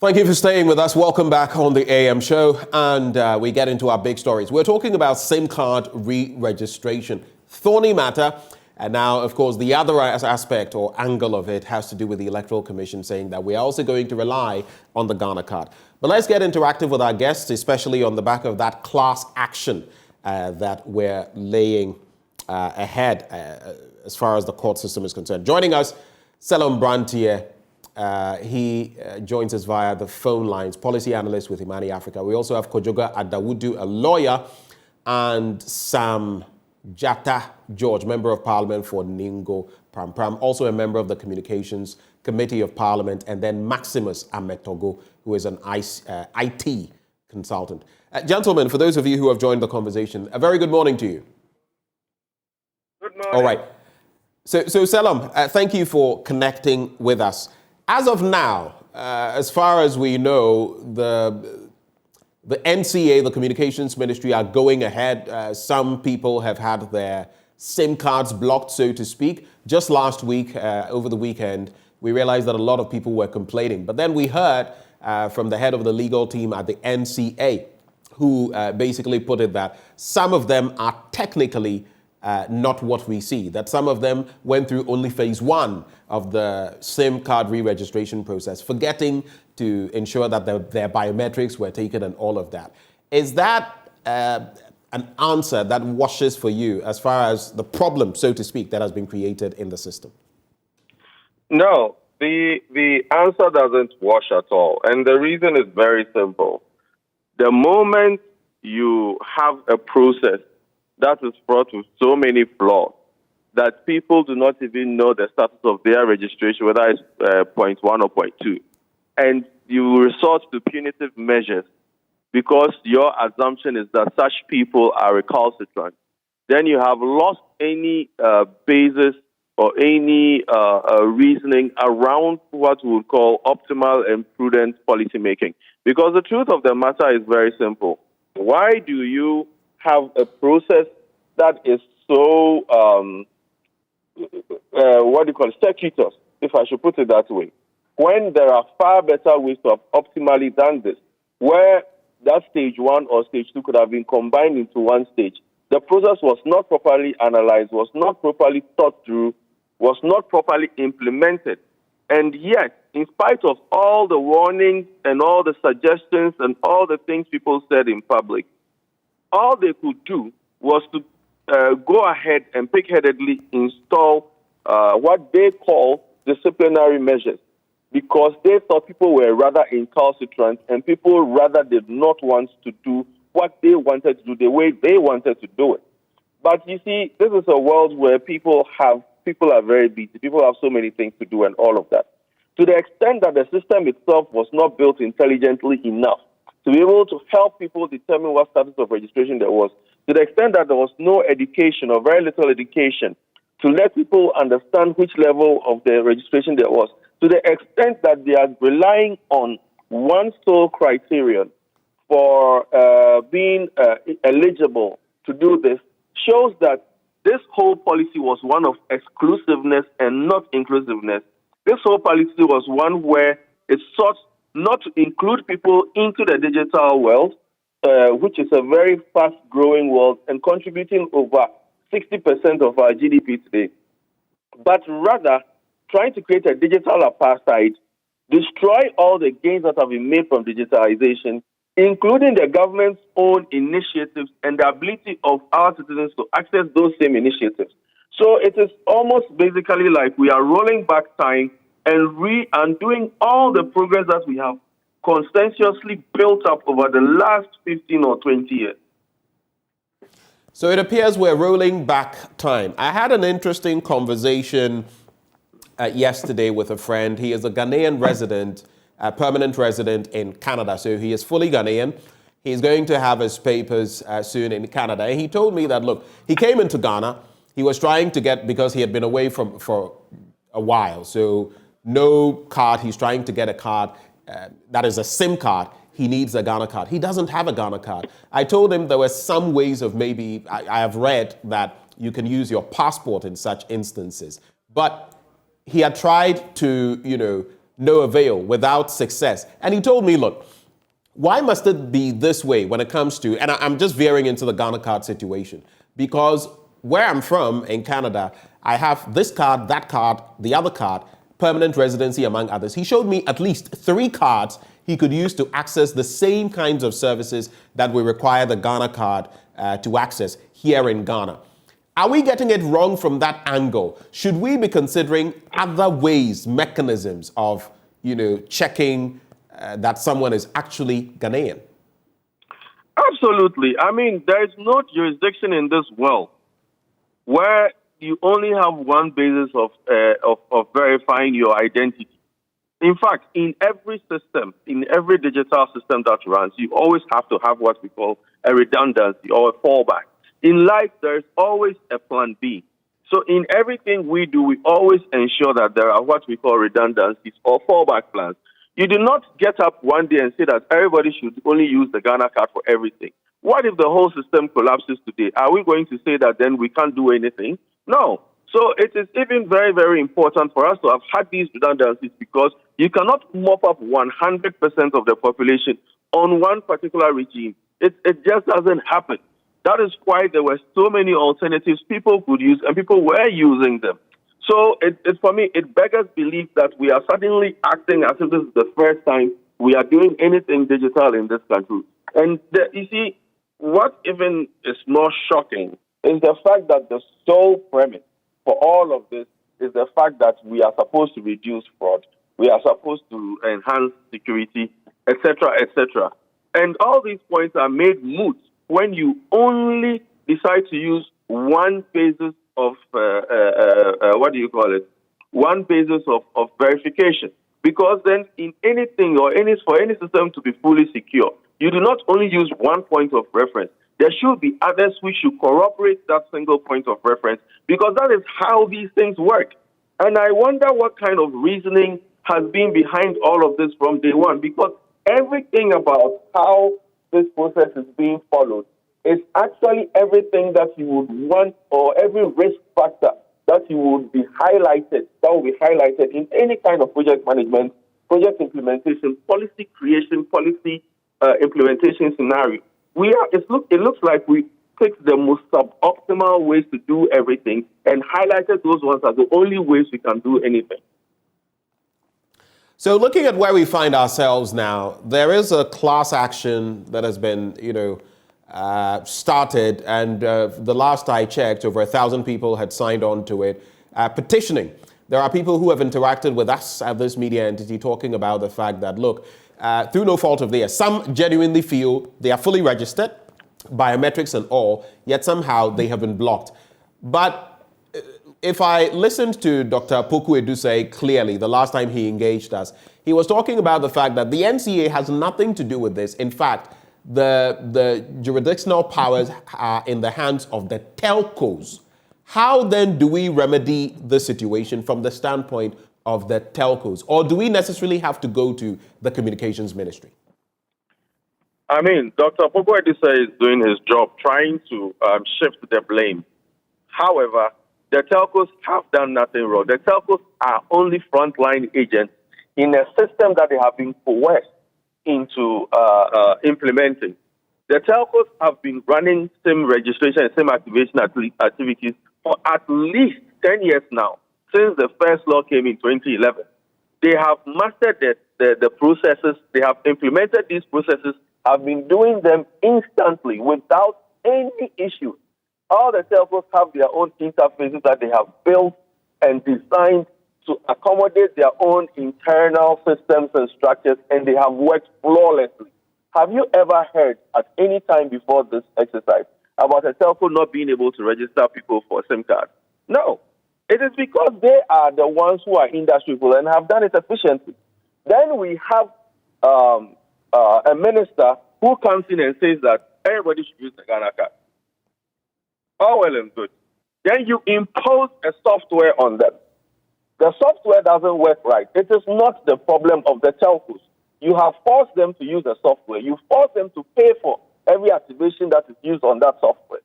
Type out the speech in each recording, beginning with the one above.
Thank you for staying with us. Welcome back on the AM show. And we get into our big stories. We're talking about SIM card re-registration. Thorny matter. And now, of course, the other aspect or angle of it has to do with the Electoral Commission saying that we're also going to rely on the Ghana card. But let's get interactive with our guests, especially on the back of that class action that we're laying ahead as far as the court system is concerned. Joining us, Selom Brantier. He joins us via the phone lines, policy analyst with Imani Africa. We also have Kojoga Adawudu, a lawyer, and Sam Jata George, member of parliament for Ningo Pram, also a member of the Communications Committee of Parliament, and then Maximus Ametogo, who is an IT consultant. Gentlemen, for those of you who have joined the conversation, a very good morning to you. Good morning. All right. So Selom, thank you for connecting with us. As of now, as far as we know, the NCA, the Communications Ministry, are going ahead. Some people have had their SIM cards blocked, so to speak. Just last week, over the weekend, we realized that a lot of people were complaining. But then we heard from the head of the legal team at the NCA, who basically put it that some of them are technically not what we see, that some of them went through only phase one of the SIM card re-registration process, forgetting to ensure that their biometrics were taken and all of that. Is that an answer that washes for you as far as the problem, so to speak, that has been created in the system? No, the answer doesn't wash at all. And the reason is very simple. The moment you have a process that is fraught with so many flaws that people do not even know the status of their registration, whether it's point 1 or point 2, and you resort to punitive measures because your assumption is that such people are recalcitrant, then you have lost any basis or any reasoning around what we would call optimal and prudent policymaking. Because the truth of the matter is very simple. Why do you have a process that is so, circuitous, if I should put it that way, when there are far better ways to have optimally done this, where that stage 1 or stage 2 could have been combined into one stage? The process was not properly analyzed, was not properly thought through, was not properly implemented. And yet, in spite of all the warnings and all the suggestions and all the things people said in public, all they could do was to go ahead and pig-headedly install what they call disciplinary measures, because they thought people were rather incalcitrant and people rather did not want to do what they wanted to do the way they wanted to do it. But you see, this is a world where people are very busy. People have so many things to do and all of that. To the extent that the system itself was not built intelligently enough to be able to help people determine what status of registration there was, to the extent that there was no education or very little education to let people understand which level of the registration there was, to the extent that they are relying on one sole criterion for being eligible to do this, shows that this whole policy was one of exclusiveness and not inclusiveness. This whole policy was one where it sought not to include people into the digital world, which is a very fast-growing world and contributing over 60% of our GDP today, but rather trying to create a digital apartheid, destroy all the gains that have been made from digitalization, including the government's own initiatives and the ability of our citizens to access those same initiatives. So it is almost basically like we are rolling back time and undoing all the progress that we have conscientiously built up over the last 15 or 20 years. So it appears we're rolling back time. I had an interesting conversation yesterday with a friend. He is a Ghanaian resident, a permanent resident in Canada. So he is fully Ghanaian. He's going to have his papers soon in Canada. And he told me that, look, he came into Ghana. He was trying to get, because he had been away for a while, so no card. He's trying to get a card that is a SIM card. He needs a Ghana card. He doesn't have a Ghana card. I told him there were some ways of maybe, I have read that you can use your passport in such instances. But he had tried to, no avail, without success. And he told me, look, why must it be this way when it comes to, and I'm just veering into the Ghana card situation, because where I'm from in Canada, I have this card, that card, the other card, permanent residency, among others. He showed me at least 3 cards he could use to access the same kinds of services that we require the Ghana card to access here in Ghana. Are we getting it wrong from that angle? Should we be considering other ways, mechanisms of, checking that someone is actually Ghanaian? Absolutely. I mean, there is no jurisdiction in this world where you only have one basis of verifying your identity. In fact, in every system, in every digital system that runs, you always have to have what we call a redundancy or a fallback. In life, there's always a plan B. So in everything we do, we always ensure that there are what we call redundancies or fallback plans. You do not get up one day and say that everybody should only use the Ghana card for everything. What if the whole system collapses today? Are we going to say that then we can't do anything? No. So it is even very, very important for us to have had these redundancies, because you cannot mop up 100% of the population on one particular regime. It just doesn't happen. That is why there were so many alternatives people could use, and people were using them. So for me, it beggars belief that we are suddenly acting as if this is the first time we are doing anything digital in this country. And you see, what even is more shocking is the fact that the sole premise for all of this is the fact that we are supposed to reduce fraud, we are supposed to enhance security, etc., etc. And all these points are made moot when you only decide to use one basis of, one basis of verification. Because then in anything or for any system to be fully secure, you do not only use one point of reference. There should be others which should corroborate that single point of reference, because that is how these things work. And I wonder what kind of reasoning has been behind all of this from day one, because everything about how this process is being followed is actually everything that you would want, or every risk factor that you would be highlighted, that will be highlighted in any kind of project management, project implementation, policy creation, policy implementation scenario. It looks like we picked the most suboptimal ways to do everything and highlighted those ones as the only ways we can do anything. So looking at where we find ourselves now, there is a class action that has been, started, and the last I checked, over 1,000 people had signed on to it, petitioning. There are people who have interacted with us at this media entity talking about the fact that, look, through no fault of theirs, some genuinely feel they are fully registered, biometrics and all, yet somehow they have been blocked. But if I listened to Dr. Poku Edusei clearly the last time he engaged us, he was talking about the fact that the NCA has nothing to do with this. In fact, the jurisdictional powers are in the hands of the telcos. How then do we remedy the situation from the standpoint of the telcos? Or do we necessarily have to go to the Communications Ministry? I mean, Dr. Poku Edusei is doing his job, trying to shift the blame. However, the telcos have done nothing wrong. The telcos are only frontline agents in a system that they have been coerced into implementing. The telcos have been running SIM registration and SIM activation activities for at least 10 years now, since the first law came in 2011. They have mastered the processes. They have implemented these processes, have been doing them instantly without any issue. All the telcos have their own interfaces that they have built and designed to accommodate their own internal systems and structures, and they have worked flawlessly. Have you ever heard at any time before this exercise about a telco not being able to register people for SIM cards? No. It is because they are the ones who are industry people and have done it efficiently. Then we have a minister who comes in and says that everybody should use the Ghana card. Oh, well and good. Then you impose a software on them. The software doesn't work right. It is not the problem of the telcos. You have forced them to use the software. You force them to pay for every activation that is used on that software.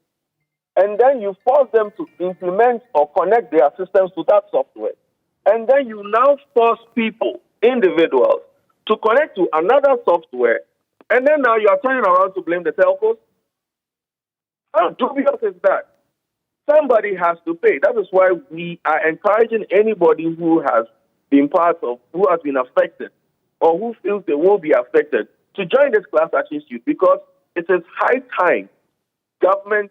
And then you force them to implement or connect their systems to that software. And then you now force people individuals to connect to another software, and then now you are turning around to blame the telcos? How dubious is that? Somebody has to pay. That is why we are encouraging anybody who has been who has been affected, or who feels they will be affected, to join this class action suit, because it is high time government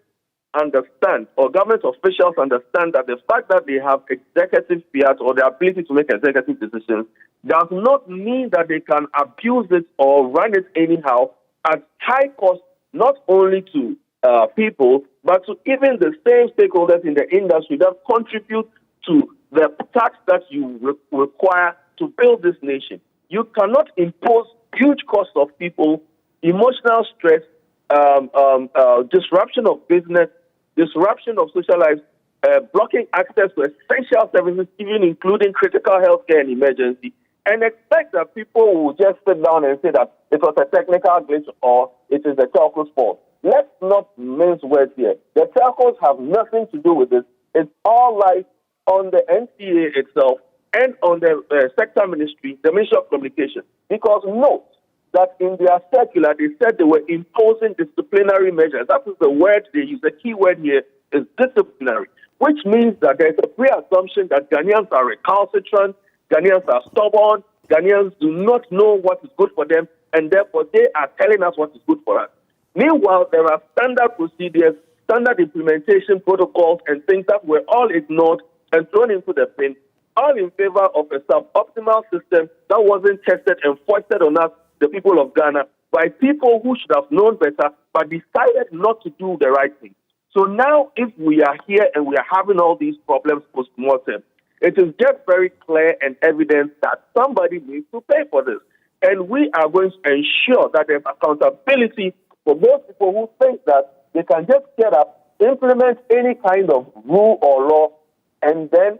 understand, or government officials understand, that the fact that they have executive fiat, or the ability to make executive decisions, does not mean that they can abuse it or run it anyhow at high cost, not only to people, but to even the same stakeholders in the industry that contribute to the tax that you require to build this nation. You cannot impose huge costs of people, emotional stress, disruption of business, disruption of social lives, blocking access to essential services, even including critical healthcare and emergency, and expect that people will just sit down and say that it was a technical glitch or it is the telco's fault. Let's not mince words here. The telcos have nothing to do with this. It's all lies on the NCA itself and on the sector ministry, the Ministry of Communication. Because note that in their circular, they said they were imposing disciplinary measures. That is the word they use. The key word here is disciplinary, which means that there's a pre-assumption that Ghanaians are recalcitrant, Ghanaians are stubborn, Ghanaians do not know what is good for them, and therefore they are telling us what is good for us. Meanwhile, there are standard procedures, standard implementation protocols, and things that were all ignored and thrown into the bin, all in favor of a suboptimal system that wasn't tested and foisted on us, the people of Ghana, by people who should have known better, but decided not to do the right thing. So now, if we are here and we are having all these problems post-mortem, it is just very clear and evident that somebody needs to pay for this. And we are going to ensure that there's accountability for those people who think that they can just get up, implement any kind of rule or law, and then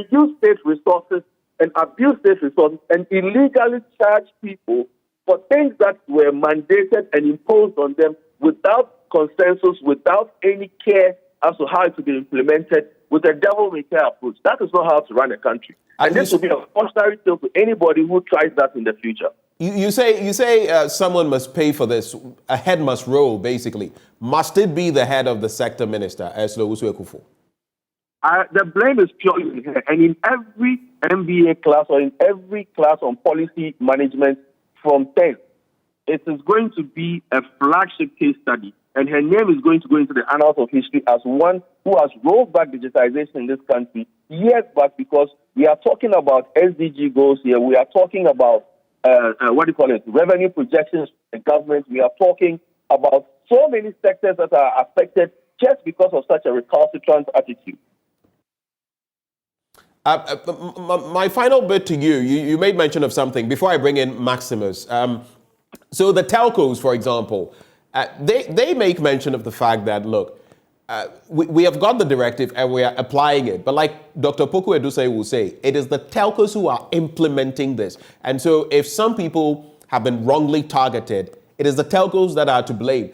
use state resources and abuse state resources and illegally charge people for things that were mandated and imposed on them without consensus, without any care as to how it will be implemented, with a devil-may-care approach. That is not how to run a country. And this will be a cautionary tale to anybody who tries that in the future. You say someone must pay for this. A head must roll, basically. Must it be the head of the sector minister, Eslo Usu-Ekufo? The blame is purely here. And in every MBA class or in every class on policy management from 10, it is going to be a flagship case study. And her name is going to go into the annals of history as one who has rolled back digitization in this country years back, because we are talking about SDG goals here. We are talking about, revenue projections in government. We are talking about so many sectors that are affected just because of such a recalcitrant attitude. My final bit to you made mention of something before I bring in Maximus. So the telcos, for example, they make mention of the fact that, look, we have got the directive and we are applying it. But like Dr. Poku Edusei will say, it is the telcos who are implementing this. And so if some people have been wrongly targeted, it is the telcos that are to blame.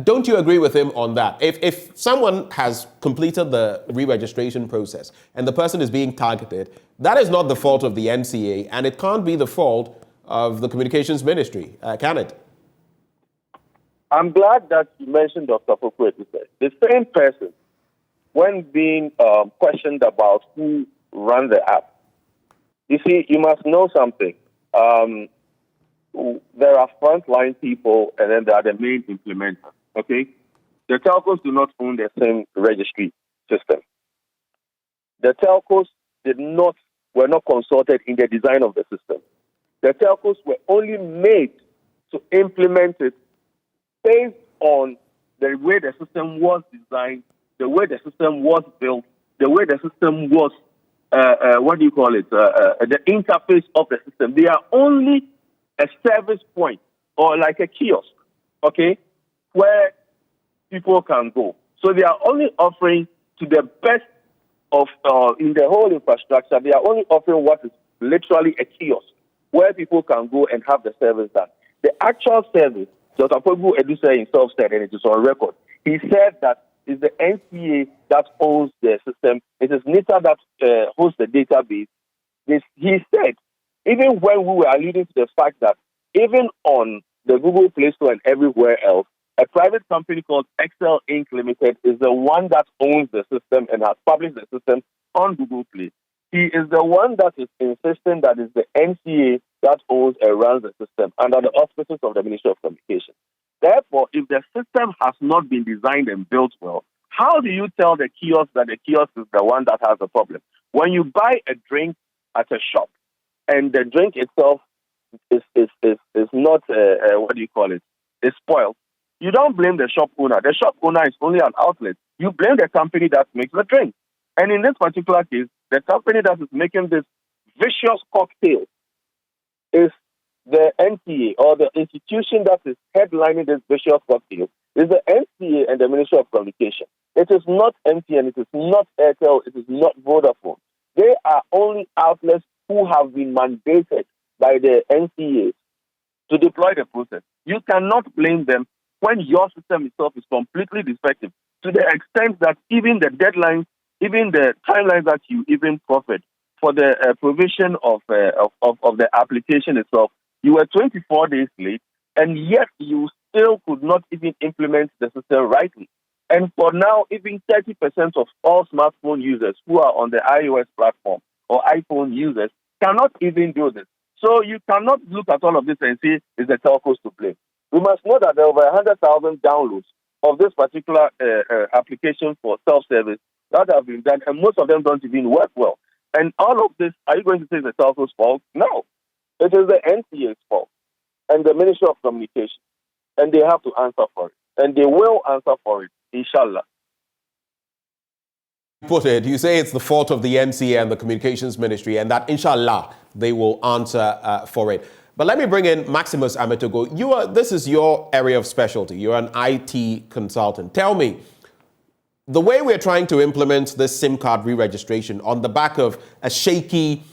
Don't you agree with him on that? If someone has completed the re-registration process and the person is being targeted, that is not the fault of the NCA, and it can't be the fault of the Communications Ministry, can it? I'm glad that you mentioned Dr. Poku Edusei. The same person, when being questioned about who ran the app, you see, you must know something. There are frontline people, and then there are the main implementers, okay? The telcos do not own the same registry system. The telcos were not consulted in the design of the system. The telcos were only made to implement it based on the way the system was designed, the way the system was built, the way the system was, the interface of the system. They are only a service point or like a kiosk, okay, where people can go. So they are only offering to the best of, in the whole infrastructure, they are only offering what is literally a kiosk where people can go and have the service done. The actual service, Dr. Poku Edusei himself said, and it is on record, he said that It's the NCA that owns the system. It is NITA that hosts the database. He said, even when we were alluding to the fact that even on the Google Play Store and everywhere else, a private company called Excel Inc. Limited is the one that owns the system and has published the system on Google Play. He is the one that is insisting that it's the NCA that owns and runs the system under the auspices of the Ministry of Communication. Therefore, if the system has not been designed and built well, how do you tell the kiosk that the kiosk is the one that has the problem? When you buy a drink at a shop and the drink itself is not, what do you call it, is spoiled, you don't blame the shop owner. The shop owner is only an outlet. You blame the company that makes the drink. And in this particular case, the company that is making this vicious cocktail is the NCA, or the institution that is headlining this vicious cocktail is the NCA and the Ministry of Communication. It is not MTN, it is not Airtel, it is not Vodafone. They are only outlets who have been mandated by the NCA to deploy the process. You cannot blame them when your system itself is completely defective, to the extent that even the deadlines, even the timelines that you even profit for the provision of the application itself, you were 24 days late, and yet you still could not even implement the system rightly. And for now, even 30% of all smartphone users who are on the iOS platform or iPhone users cannot even do this. So you cannot look at all of this and say it's the telcos to blame. We must know that there are over 100,000 downloads of this particular application for self-service that have been done, and most of them don't even work well. And all of this, are you going to say it's the telco's fault? No. It is the NCA's fault and the Ministry of Communication. And they have to answer for it. And they will answer for it, inshallah. Put it, you say it's the fault of the NCA and the Communications Ministry, and that inshallah they will answer for it. But let me bring in Maximus Ametogo. This is your area of specialty. You're an IT consultant. Tell me, the way we're trying to implement this SIM card re-registration on the back of a shaky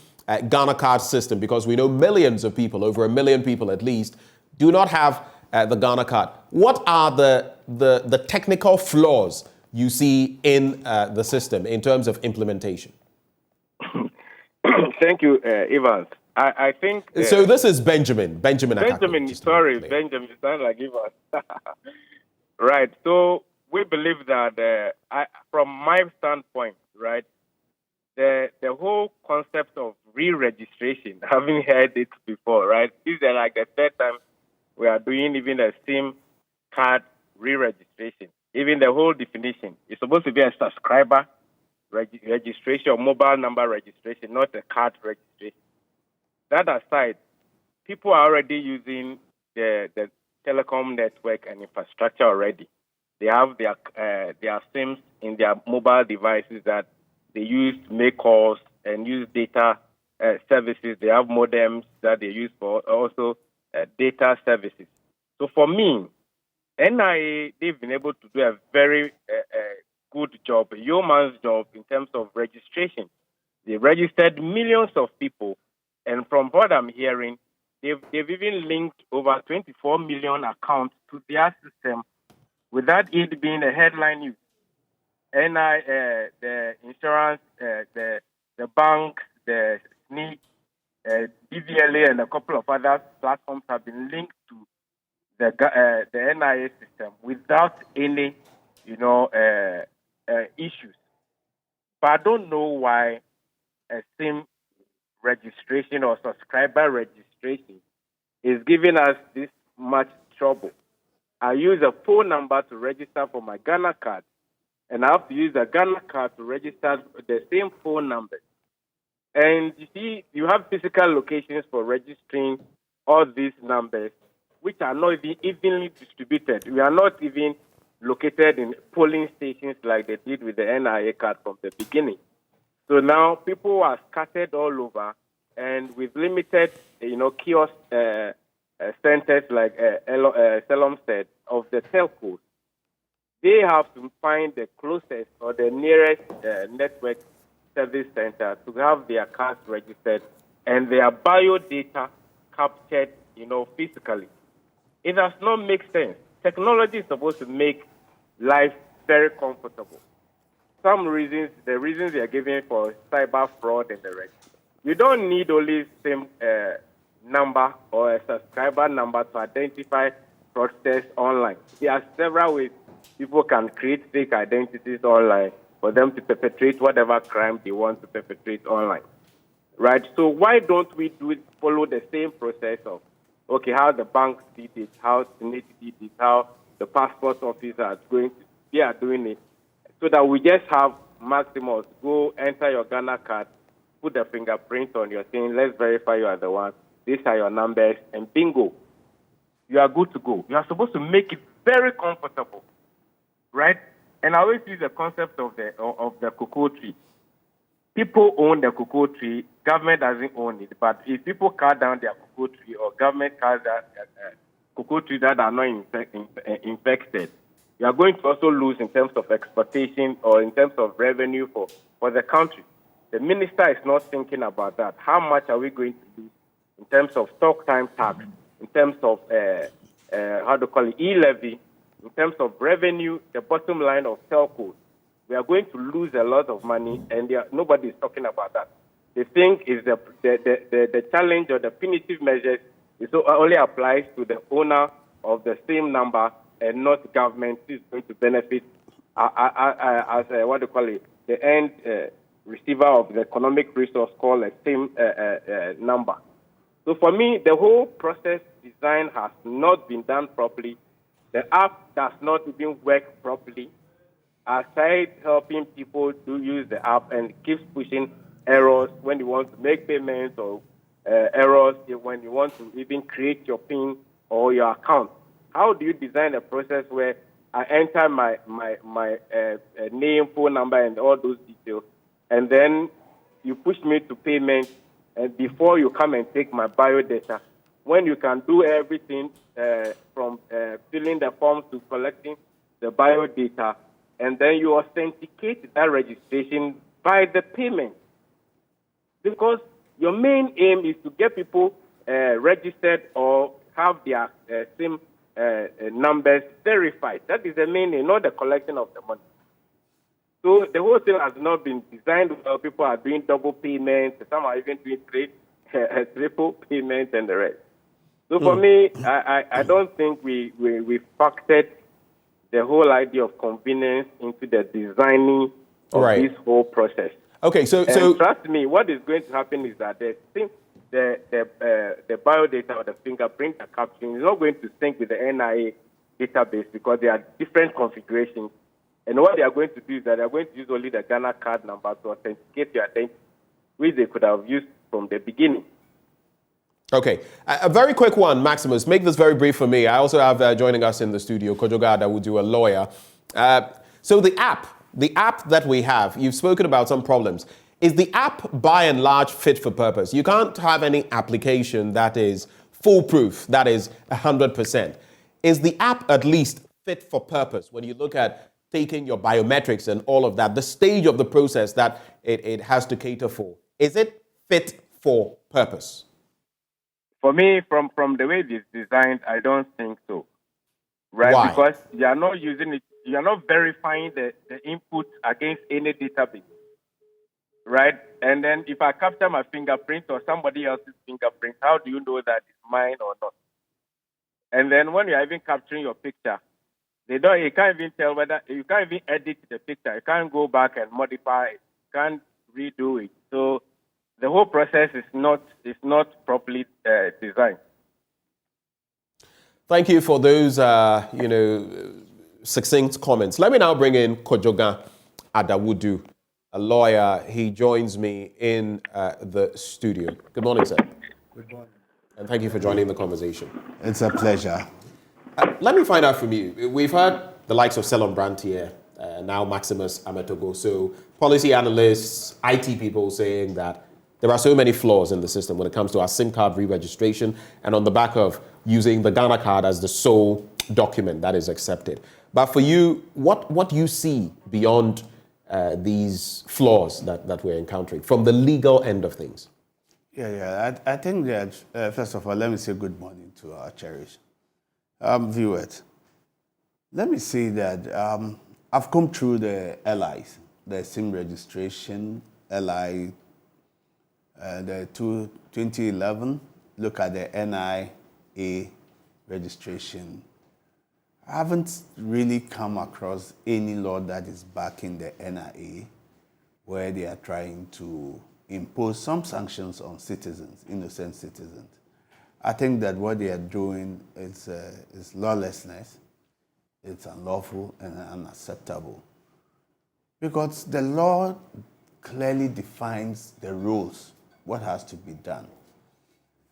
Ghana card system, because we know millions of people, over 1 million people at least, do not have the Ghana card. What are the technical flaws you see in the system in terms of implementation? Thank you, Evans. I think... so this is Benjamin Akakpo. Benjamin, sound like Evans. Right, so we believe that, from my standpoint, right, the whole concept of re-registration, having heard it before, right, this is like the third time we are doing even a SIM card re-registration. Even the whole definition is supposed to be a subscriber registration or mobile number registration, not a card registration. That aside, people are already using the telecom network and infrastructure already. They have their SIMs in their mobile devices that they use to make calls and use data services. They have modems that they use for also data services. So for me, NIA, they've been able to do a very good job, a yeoman's job in terms of registration. They registered millions of people, and from what I'm hearing, they've even linked over 24 million accounts to their system without it being a headline news. The insurance, the bank, the SNIC, DVLA, and a couple of other platforms have been linked to the NIA system without any, issues. But I don't know why a SIM registration or subscriber registration is giving us this much trouble. I use a phone number to register for my Ghana card, and I have to use a Ghana card to register the same phone number. And you see, you have physical locations for registering all these numbers, which are not evenly distributed. We are not even located in polling stations like they did with the NIA card from the beginning. So now people are scattered all over, and with limited, kiosk centers like Salom said, of the telcos, they have to find the closest or the nearest network service center to have their cards registered and their bio data captured, physically. It does not make sense. Technology is supposed to make life very comfortable. Some reasons, the reasons they are giving for cyber fraud and the rest. You don't need only same number or a subscriber number to identify fraudsters online. There are several ways people can create fake identities online for them to perpetrate whatever crime they want to perpetrate online. Right? So why don't we follow the same process of, okay, how the banks did it, how Senate did it, how the passport office are doing it, so that we just have Maximus go enter your Ghana card, put the fingerprint on your thing, let's verify you are the one, these are your numbers, and bingo, you are good to go. You are supposed to make it very comfortable, right? And I always use the concept of the cocoa tree. People own the cocoa tree, government doesn't own it. But if people cut down their cocoa tree or government cuts down cocoa trees that are not infected, you are going to also lose in terms of exportation or in terms of revenue for the country. The minister is not thinking about that. How much are we going to lose in terms of stock time tax, in terms of, e-levy, in terms of revenue, the bottom line of telcos? We are going to lose a lot of money, and nobody is talking about that. The thing is the challenge or the punitive measures only applies to the owner of the same number and not government who is going to benefit as the end receiver of the economic resource called a same number. So for me, the whole process design has not been done properly. The app does not even work properly. Aside helping people to use the app and keeps pushing errors when you want to make payments or errors when you want to even create your PIN or your account. How do you design a process where I enter my name, phone number, and all those details, and then you push me to payment, and before you come and take my bio data, when you can do everything from filling the forms to collecting the bio data, and then you authenticate that registration by the payment. Because your main aim is to get people registered or have their SIM numbers verified. That is the main aim, not the collection of the money. So the whole thing has not been designed well. People are doing double payments. Some are even doing triple payments and the rest. So for me, I don't think we factored the whole idea of convenience into the designing of this whole process. Okay, so trust me, what is going to happen is that the biodata or the fingerprint capturing is not going to sync with the NIA database because there are different configurations. And what they are going to do is that they are going to use only the Ghana card number to authenticate your identity, which they could have used from the beginning. Okay, a very quick one, Maximus. Make this very brief for me. I also have joining us in the studio, Kojoga Adawudu, a lawyer. So the app that we have, you've spoken about some problems. Is the app by and large fit for purpose? You can't have any application that is foolproof, that is 100%. Is the app at least fit for purpose when you look at taking your biometrics and all of that, the stage of the process that it has to cater for? Is it fit for purpose? For me, from the way it's designed, I don't think so. Right? Why? Because you are not using it, you are not verifying the input against any database. Right? And then if I capture my fingerprint or somebody else's fingerprint, how do you know that it's mine or not? And then when you're even capturing your picture, you can't even tell whether, you can't even edit the picture. You can't go back and modify it. You can't redo it. So the whole process is not properly designed. Thank you for those, succinct comments. Let me now bring in Kojoga Adawudu, a lawyer. He joins me in the studio. Good morning, sir. Good morning. And thank you for joining the conversation. It's a pleasure. Let me find out from you. We've heard the likes of Selon Brantier, now Maximus Ametogo. So policy analysts, IT people saying that there are so many flaws in the system when it comes to our SIM card re-registration and on the back of using the Ghana card as the sole document that is accepted. But for you, what do you see beyond these flaws that we're encountering from the legal end of things? I think that, first of all, let me say good morning to our cherished viewers. Let me say that I've come through the LIs, the SIM registration, LI, the 2011, look at the NIA registration. I haven't really come across any law that is backing the NIA where they are trying to impose some sanctions on citizens, innocent citizens. I think that what they are doing is lawlessness. It's unlawful and unacceptable because the law clearly defines the rules, what has to be done.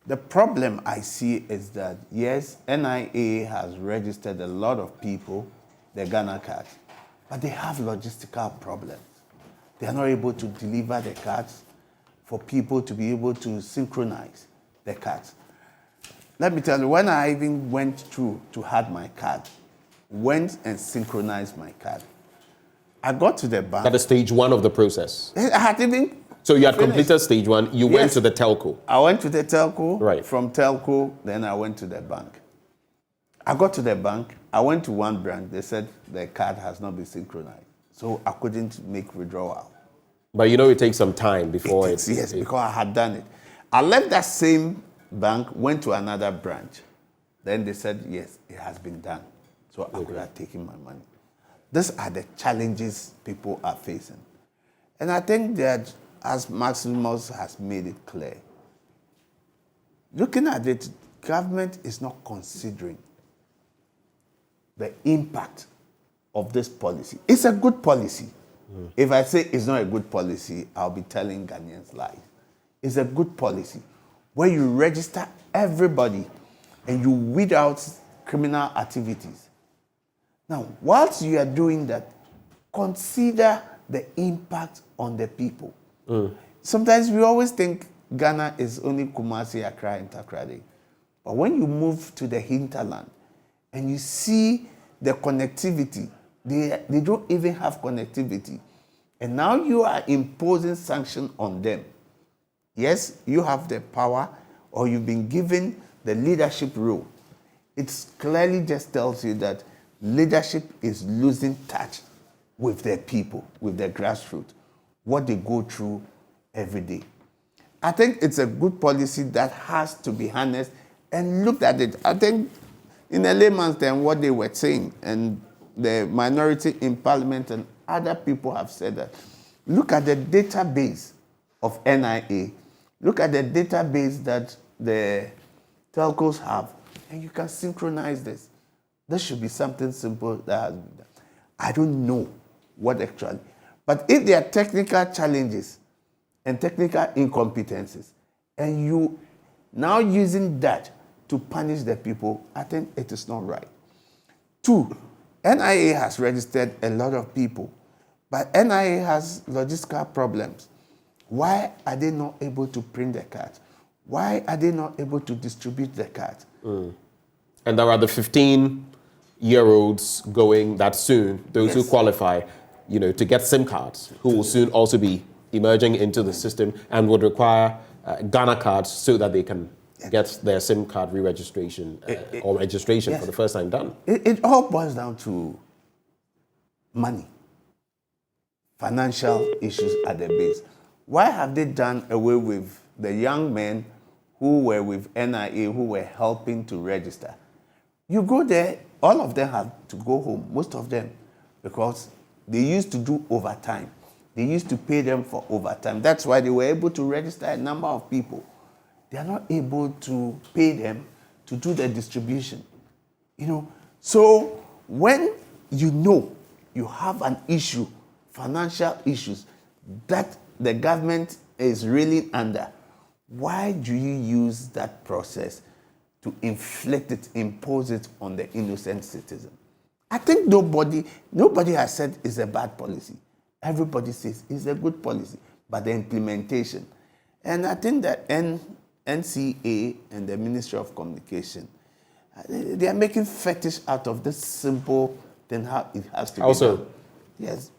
The problem I see is that, yes, NIA has registered a lot of people, the Ghana cards, but they have logistical problems. They are not able to deliver the cards for people to be able to synchronize the cards. Let me tell you, when I even went through to have my card, went and synchronized my card, I got to the bank. That is stage one of the process. I had even So you had finished. completed stage one. You went to the telco. I went to the telco. Right. From telco, then I went to the bank. I got to the bank. I went to one branch. They said the card has not been synchronized. So I couldn't make withdrawal. But you know it takes some time before Yes, because I had done it. I left that same bank, went to another branch. Then they said, yes, it has been done. So I could have taken my money. These are the challenges people are facing. And I think that, as Maximus has made it clear, looking at it, government is not considering the impact of this policy. It's a good policy. If I say it's not a good policy, I'll be telling Ghanaians lies. It's a good policy where you register everybody and you weed out criminal activities. Now, whilst you are doing that, consider the impact on the people. Sometimes we always think Ghana is only Kumasi, Accra, and Takrade. But when you move to the hinterland and you see the connectivity, they don't even have connectivity. And now you are imposing sanctions on them. Yes, you have the power or you've been given the leadership role. It clearly just tells you that leadership is losing touch with their people, with their grassroots, what they go through every day. I think it's a good policy that has to be harnessed and looked at it. I think in a layman's term, what they were saying, and the minority in parliament and other people have said that, look at the database of NIA, look at the database that the telcos have, and you can synchronize this. This should be something simple that has been done. I don't know what actually. But if there are technical challenges and technical incompetencies, and you now using that to punish the people, I think it is not right. 2, NIA has registered a lot of people, but NIA has logistical problems. Why are they not able to print the cards? Why are they not able to distribute the cards? And there are the 15-year-olds going that soon, those who qualify, to get SIM cards, who will soon also be emerging into the system and would require Ghana cards so that they can get their SIM card re-registration or registration for the first time done. It all boils down to money, financial issues at the base. Why have they done away with the young men who were with NIA, who were helping to register? You go there, all of them have to go home, most of them, because they used to do overtime. They used to pay them for overtime. That's why they were able to register a number of people. They are not able to pay them to do the distribution. So when you have an issue, financial issues, that the government is really under, why do you use that process to inflict it, impose it on the innocent citizen? I think nobody has said it's a bad policy. Everybody says it's a good policy, but the implementation. And I think that NCA and the Ministry of Communication, they are making fetish out of this simple thing, how it has to be done. Yes.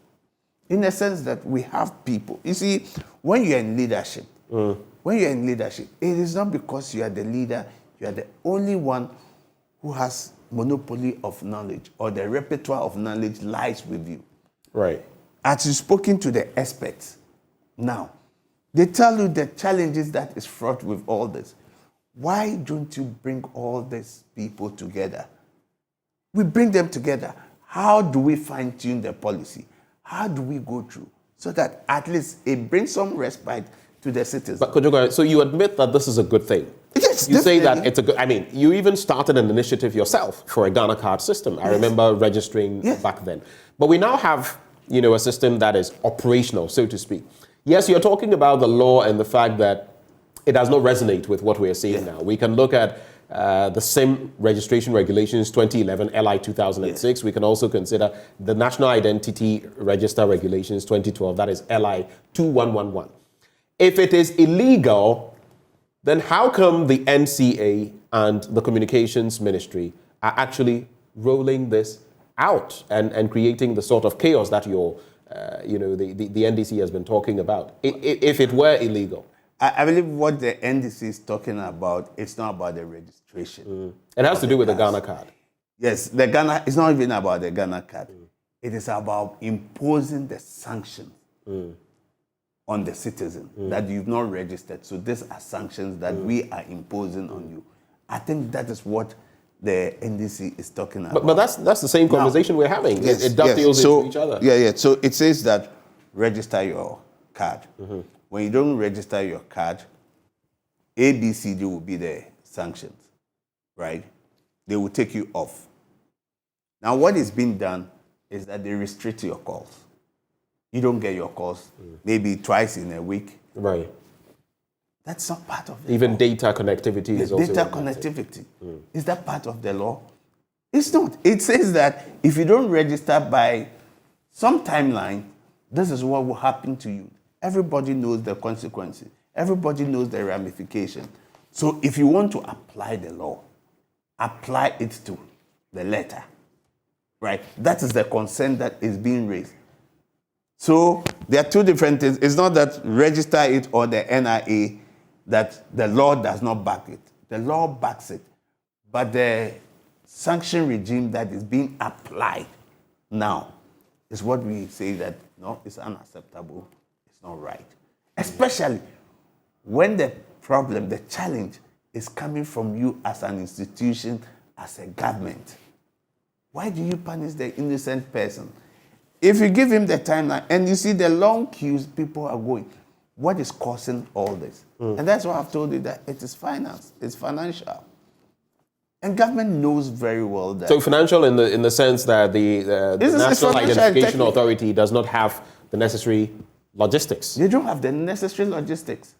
In a sense that we have people. You see, when you're in leadership, it is not because you are the leader, you are the only one who has monopoly of knowledge or the repertoire of knowledge lies with you. Right. As you've spoken to the experts, now, they tell you the challenges that is fraught with all this. Why don't you bring all these people together? We bring them together. How do we fine-tune the policy? How do we go through so that at least it brings some respite to the citizens? But Kojogo, so you admit that this is a good thing? Yes, you say definitely. that it's a good. I mean, you even started an initiative yourself for a Ghana card system. I remember registering back then. But we now have, a system that is operational, so to speak. Yes, you're talking about the law and the fact that it does not resonate with what we are seeing now. We can look at the SIM registration regulations 2011, LI 2006. We can also consider the National Identity Register regulations 2012, that is LI 2111. If it is illegal, then how come the NCA and the Communications Ministry are actually rolling this out and creating the sort of chaos that the NDC has been talking about, if it were illegal? I believe what the NDC is talking about, it's not about the registration. It has to do with the Ghana card. Yes, the Ghana, it's not even about the Ghana card. It is about imposing the sanctions on the citizen that you've not registered. So these are sanctions that we are imposing on you. I think that is what the NDC is talking about. But that's the same conversation we're having. Yes, it dovetails into each other. Yeah. So it says that register your card. When you don't register your card, ABCD will be the sanctions, right? They will take you off. Now, what is being done is that they restrict your calls. You don't get your calls maybe twice in a week. Right. That's not part of the Even law. data connectivity is also Data connectivity. Is that part of the law? It's not. It says that if you don't register by some timeline, this is what will happen to you. Everybody knows the consequences. Everybody knows the ramification. So if you want to apply the law, apply it to the letter, right? That is the concern that is being raised. So there are two different things. It's not that register it or the NIA, that the law does not back it. The law backs it. But the sanction regime that is being applied now is what we say that, no, it's unacceptable. It's not right. Especially when the problem, the challenge is coming from you as an institution, as a government. Why do you punish the innocent person? If you give him the timeline and you see the long queues people are going, what is causing all this? And that's why I've told you that it is finance, it's financial. And government knows very well that. So financial in the sense that the National Identification Authority does not have the necessary logistics. They don't have the necessary logistics.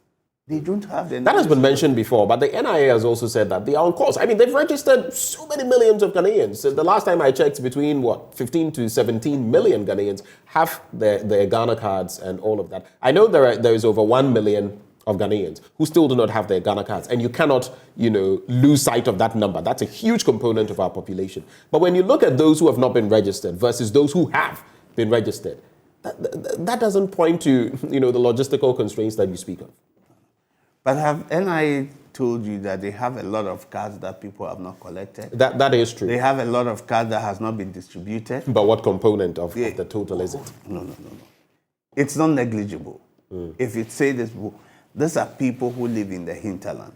They don't have the. That has been mentioned before, but the NIA has also said that they are on course. I mean, they've registered so many millions of Ghanaians. So the last time I checked, between 15 to 17 million Ghanaians have their Ghana cards and all of that. I know there is over 1 million of Ghanaians who still do not have their Ghana cards, and you cannot, lose sight of that number. That's a huge component of our population. But when you look at those who have not been registered versus those who have been registered, that doesn't point to, the logistical constraints that you speak of. But have NIA told you that they have a lot of cards that people have not collected? That is true. They have a lot of cards that has not been distributed. But what component of the total is it? No. It's not negligible. If you say this, these are people who live in the hinterland.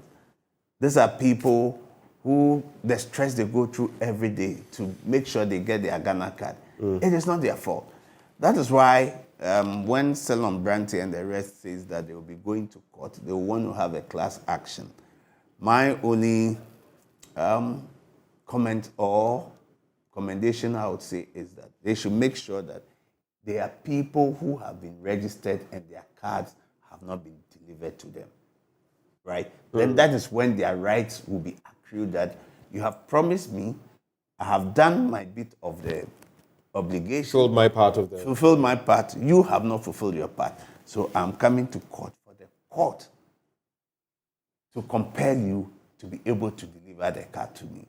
These are people who the stress they go through every day to make sure they get their Ghana card. It is not their fault. That is why when Selon Branty and the rest says that they will be going to court, they will want to have a class action. My only comment or commendation I would say is that they should make sure that there are people who have been registered and their cards have not been delivered to them, right? Then that is when their rights will be accrued, that you have promised me, I have done my bit of the obligation. Fulfilled my part of the... Fulfilled my part. You have not fulfilled your part. So I'm coming to court for the court to compel you to be able to deliver the card to me.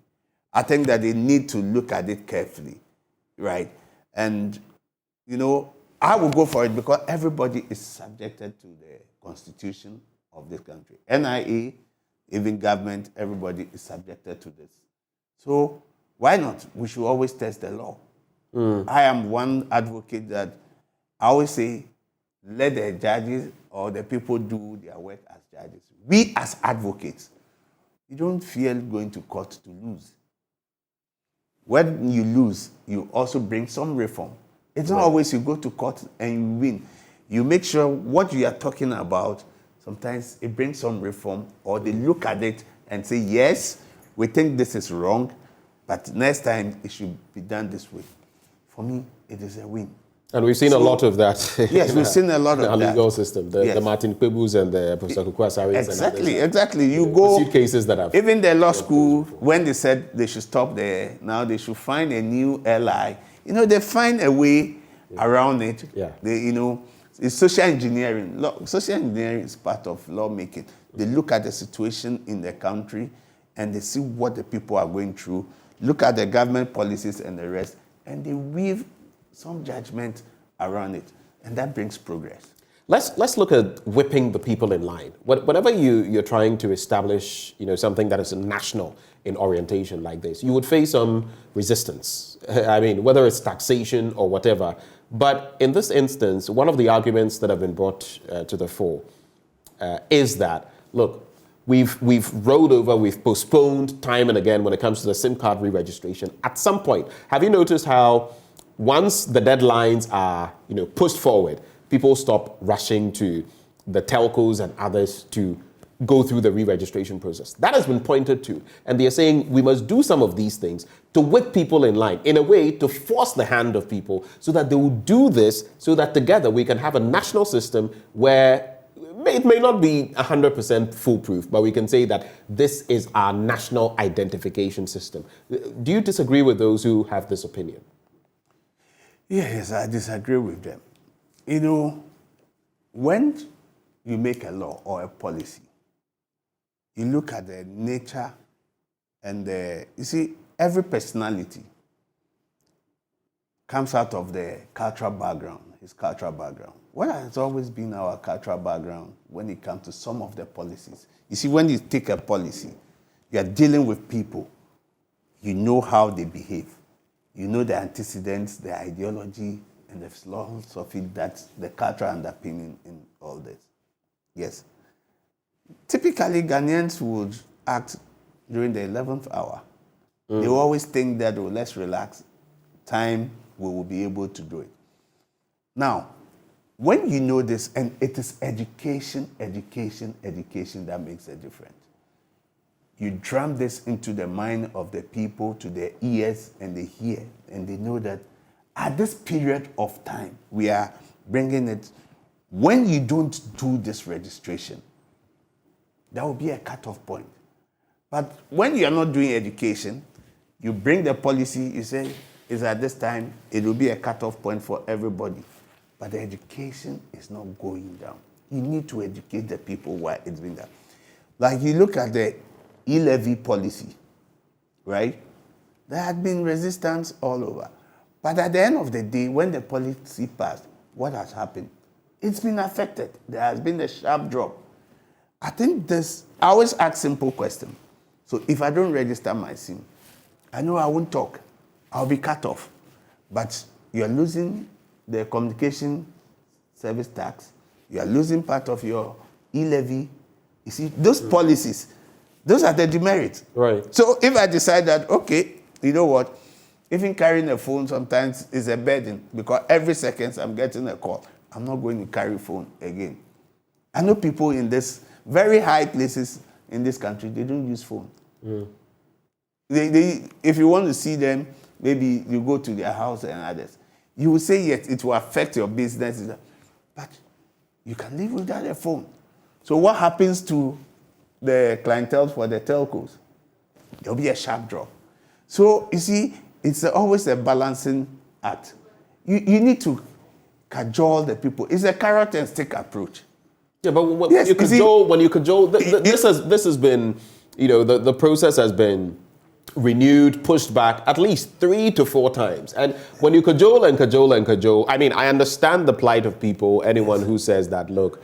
I think that they need to look at it carefully, right? And, I will go for it because everybody is subjected to the constitution of this country. NIA, even government, everybody is subjected to this. So why not? We should always test the law. I am one advocate that I always say, let the judges or the people do their work as judges. We as advocates, you don't fear going to court to lose. When you lose, you also bring some reform. It's not always you go to court and you win. You make sure what you are talking about, sometimes it brings some reform, or they look at it and say, yes, we think this is wrong, but next time it should be done this way. For me, it is a win. And we've seen a lot of that. Yes, we've seen a lot of the that. legal system, the Martin Pebus and the Professor Kukwasari. Exactly. You go. Cases that have. Even the law school, when they said they should stop there, now they should find a new LI. They find a way around it. Yeah. It's social engineering. Social engineering is part of lawmaking. They look at the situation in the country and they see what the people are going through, look at the government policies and the rest, and they weave some judgment around it, and that brings progress. Let's look at whipping the people in line. Whenever you're trying to establish, something that is national in orientation like this, you would face some resistance. I mean, whether it's taxation or whatever. But in this instance, one of the arguments that have been brought to the fore is that, look, we've rolled over, we've postponed time and again when it comes to the SIM card re-registration. At some point, have you noticed how once the deadlines are, pushed forward, people stop rushing to the telcos and others to go through the re-registration process? That has been pointed to. And they're saying we must do some of these things to whip people in line, in a way to force the hand of people so that they will do this, so that together we can have a national system where it may not be 100% foolproof, but we can say that this is our national identification system. Do you disagree with those who have this opinion? Yes, I disagree with them. When you make a law or a policy, you look at the nature and you see, every personality comes out of the cultural background, his cultural background. What has always been our cultural background when it comes to some of the policies? You see, when you take a policy, you are dealing with people. You know how they behave. You know the antecedents, the ideology, and the philosophy that's the cultural underpinning in all this. Yes. Typically, Ghanaians would act during the 11th hour. They always think that, let's relax. Time, we will be able to do it. Now, when you know this, and it is education that makes a difference. You drum this into the mind of the people, to their ears, and they hear, and they know that at this period of time, we are bringing it. When you don't do this registration, that will be a cutoff point. But when you are not doing education, you bring the policy, you say, it's at this time, it will be a cutoff point for everybody. But the education is not going down. You need to educate the people why it's been done. Like you look at the e-levy policy, right? There had been resistance all over. But at the end of the day, when the policy passed, what has happened? It's been affected. There has been a sharp drop. I think I always ask simple question. So if I don't register my SIM, I know I won't talk. I'll be cut off. But you're losing the communication service tax. You are losing part of your e-levy. You see, those policies, those are the demerits. Right. So if I decide that, okay, you know what, even carrying a phone sometimes is a burden because every second I'm getting a call. I'm not going to carry phone again. I know people in this very high places in this country, they don't use phone. They, if you want to see them, maybe you go to their house and others. You will say, yes, it will affect your business, but you can live without a phone. So what happens to the clientele for the telcos? There will be a sharp drop. So you see, it's always a balancing act. You need to cajole the people. It's a carrot and stick approach. Yeah, but when you cajole, this has been, the process has been renewed, pushed back at least 3 to 4 times. And when you cajole and cajole and cajole, I mean, I understand the plight of people, anyone who says that, look,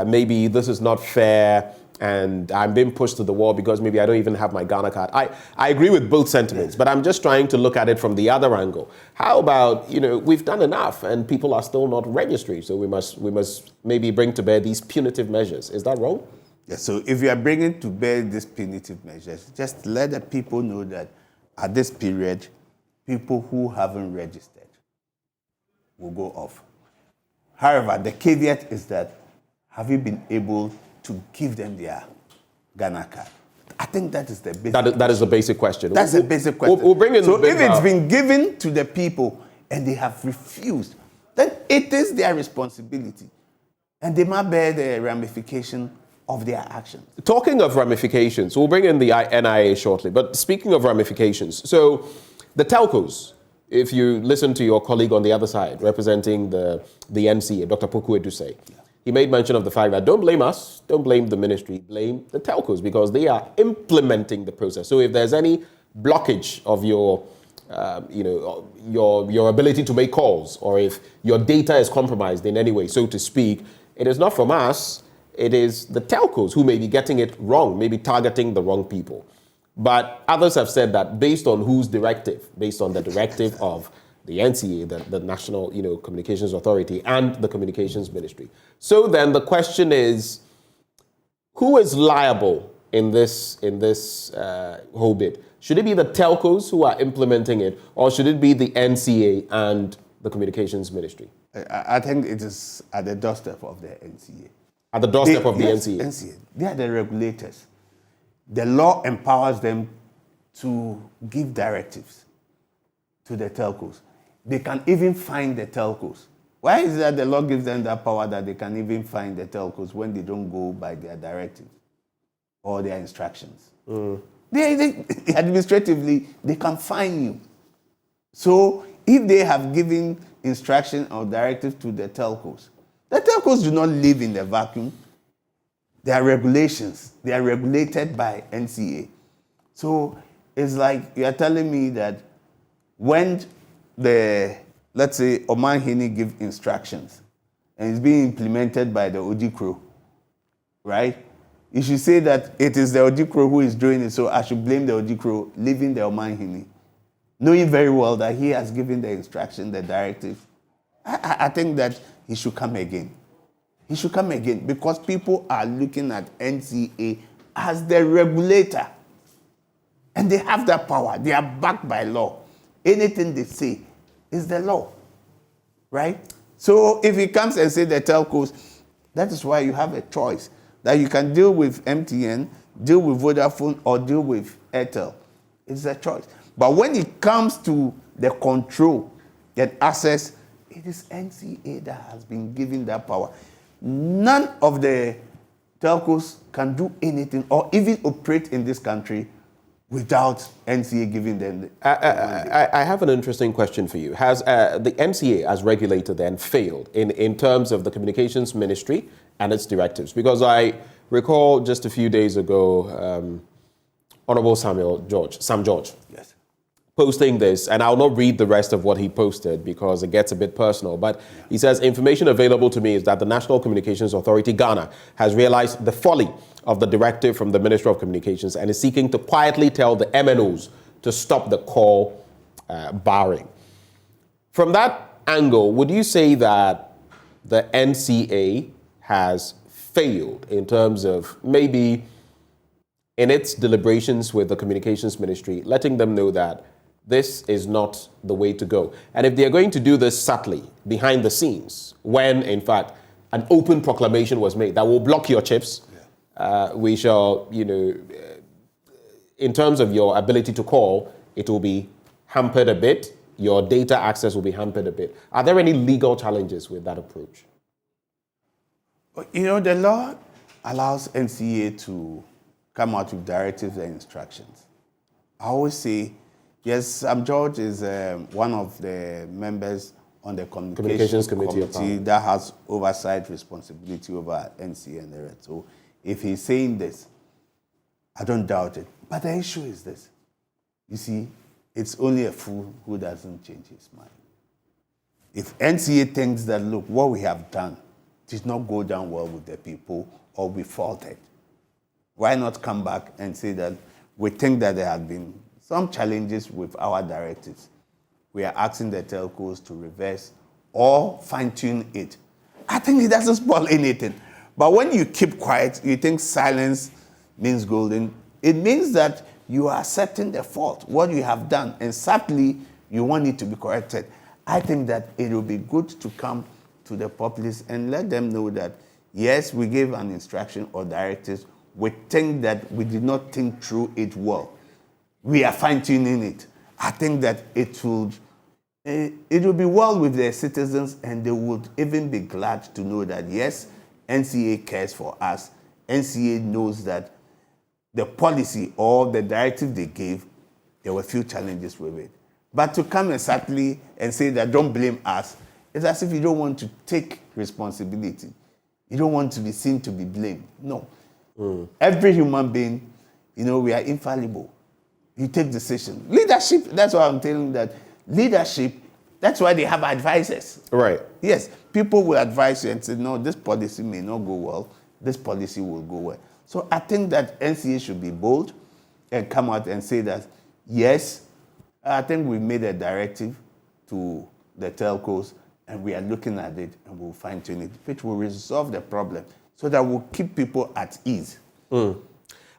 maybe this is not fair, and I'm being pushed to the wall because maybe I don't even have my Ghana card. I agree with both sentiments, but I'm just trying to look at it from the other angle. How about, we've done enough and people are still not registering, so we must maybe bring to bear these punitive measures. Is that wrong? Yeah, so if you are bringing to bear these punitive measures, just let the people know that at this period, people who haven't registered will go off. However, the caveat is that, have you been able to give them their Ghana card? I think that is the basic That is the basic question. That's the basic question. We'll bring in so if it's been given to the people and they have refused, then it is their responsibility. And they must bear the ramification of their actions. Talking of ramifications, we'll bring in the NIA shortly, but speaking of ramifications, so the telcos, if you listen to your colleague on the other side representing the NCA, Dr. Poku Edusei, he made mention of the fact that don't blame us, don't blame the ministry, blame the telcos because they are implementing the process. So if there's any blockage of your ability to make calls, or if your data is compromised in any way, so to speak, it is not from us, it is the telcos who may be getting it wrong, maybe targeting the wrong people. But others have said that based on whose directive, based on the directive of the NCA, the National Communications Authority, and the Communications Ministry. So then the question is, who is liable in this whole bit? Should it be the telcos who are implementing it, or should it be the NCA and the Communications Ministry? I think it is at the doorstep of the NCA. At the doorstep of the NCA? NCA. They are the regulators. The law empowers them to give directives to the telcos. They can even fine the telcos. Why is it that the law gives them that power that they can even fine the telcos when they don't go by their directives or their instructions? They administratively, they can fine you. So if they have given instruction or directive to the telcos do not live in the vacuum. There are regulations. They are regulated by NCA. So it's like you are telling me that when let's say, Oman Hini give instructions and it's being implemented by the Ojikro, right? You should say that it is the Ojikro who is doing it, so I should blame the Ojikro leaving the Oman Hini, knowing very well that he has given the instruction, the directive. I think that he should come again. He should come again because people are looking at NCA as the regulator. And they have that power. They are backed by law. Anything they say is the law. Right? So if he comes and says the telcos, that is why you have a choice. That you can deal with MTN, deal with Vodafone, or deal with Airtel. It's a choice. But when it comes to the control and access, it is NCA that has been given that power. None of the telcos can do anything or even operate in this country without NCA giving them the I have an interesting question for you. Has the NCA as regulator then failed in terms of the Communications Ministry and its directives? Because I recall just a few days ago, Honorable Sam George, yes, posting this, and I'll not read the rest of what he posted because it gets a bit personal, but he says, information available to me is that the National Communications Authority, Ghana, has realized the folly of the directive from the Ministry of Communications and is seeking to quietly tell the MNOs to stop the call barring. From that angle, would you say that the NCA has failed in terms of maybe in its deliberations with the Communications Ministry, letting them know that this is not the way to go? And if they're going to do this subtly, behind the scenes, when, in fact, an open proclamation was made that will block your chips, we shall, in terms of your ability to call, it will be hampered a bit. Your data access will be hampered a bit. Are there any legal challenges with that approach? The law allows NCA to come out with directives and instructions. I always say, yes, Sam George is one of the members on the Communications Committee that has oversight responsibility over NCA and the rest. So if he's saying this, I don't doubt it. But the issue is this. You see, it's only a fool who doesn't change his mind. If NCA thinks that, look, what we have done did not go down well with the people or we faulted, why not come back and say that we think that there have been some challenges with our directives. We are asking the telcos to reverse or fine-tune it. I think it doesn't spoil anything. But when you keep quiet, you think silence means golden. It means that you are accepting the fault, what you have done, and sadly, you want it to be corrected. I think that it will be good to come to the populace and let them know that, yes, we gave an instruction or directives. We think that we did not think through it well. We are fine-tuning it. I think that it will be well with the citizens, and they would even be glad to know that, yes, NCA cares for us. NCA knows that the policy or the directive they gave, there were few challenges with it. But to come and sadly and say that don't blame us, it's as if you don't want to take responsibility. You don't want to be seen to be blamed. No. Every human being, we are infallible. You take decisions. Leadership, that's why I'm telling you that leadership, that's why they have advisors. Right. Yes, people will advise you and say, no, this policy may not go well. This policy will go well. So I think that NCA should be bold and come out and say that, yes, I think we made a directive to the telcos and we are looking at it and we'll fine-tune it, which will resolve the problem so that we'll keep people at ease. Hold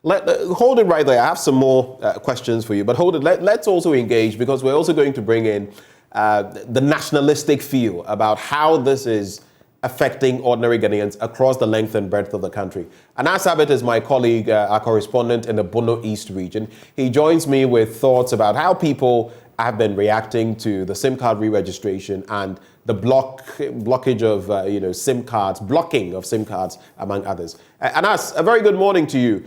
it right there. I have some more questions for you, but hold it. Let's also engage, because we're also going to bring in the nationalistic feel about how this is affecting ordinary Ghanaians across the length and breadth of the country. Anas Abit is my colleague, our correspondent in the Bono East region. He joins me with thoughts about how people have been reacting to the SIM card re-registration and the blockage of SIM cards, blocking of SIM cards, among others. Anas, a very good morning to you.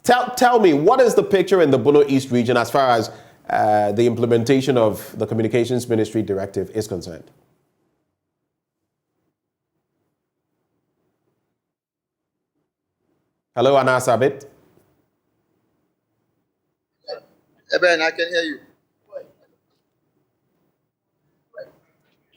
Tell me, what is the picture in the Bono East region as far as the implementation of the Communications Ministry directive is concerned? Hello, Anas Abit. Ben, I can hear you.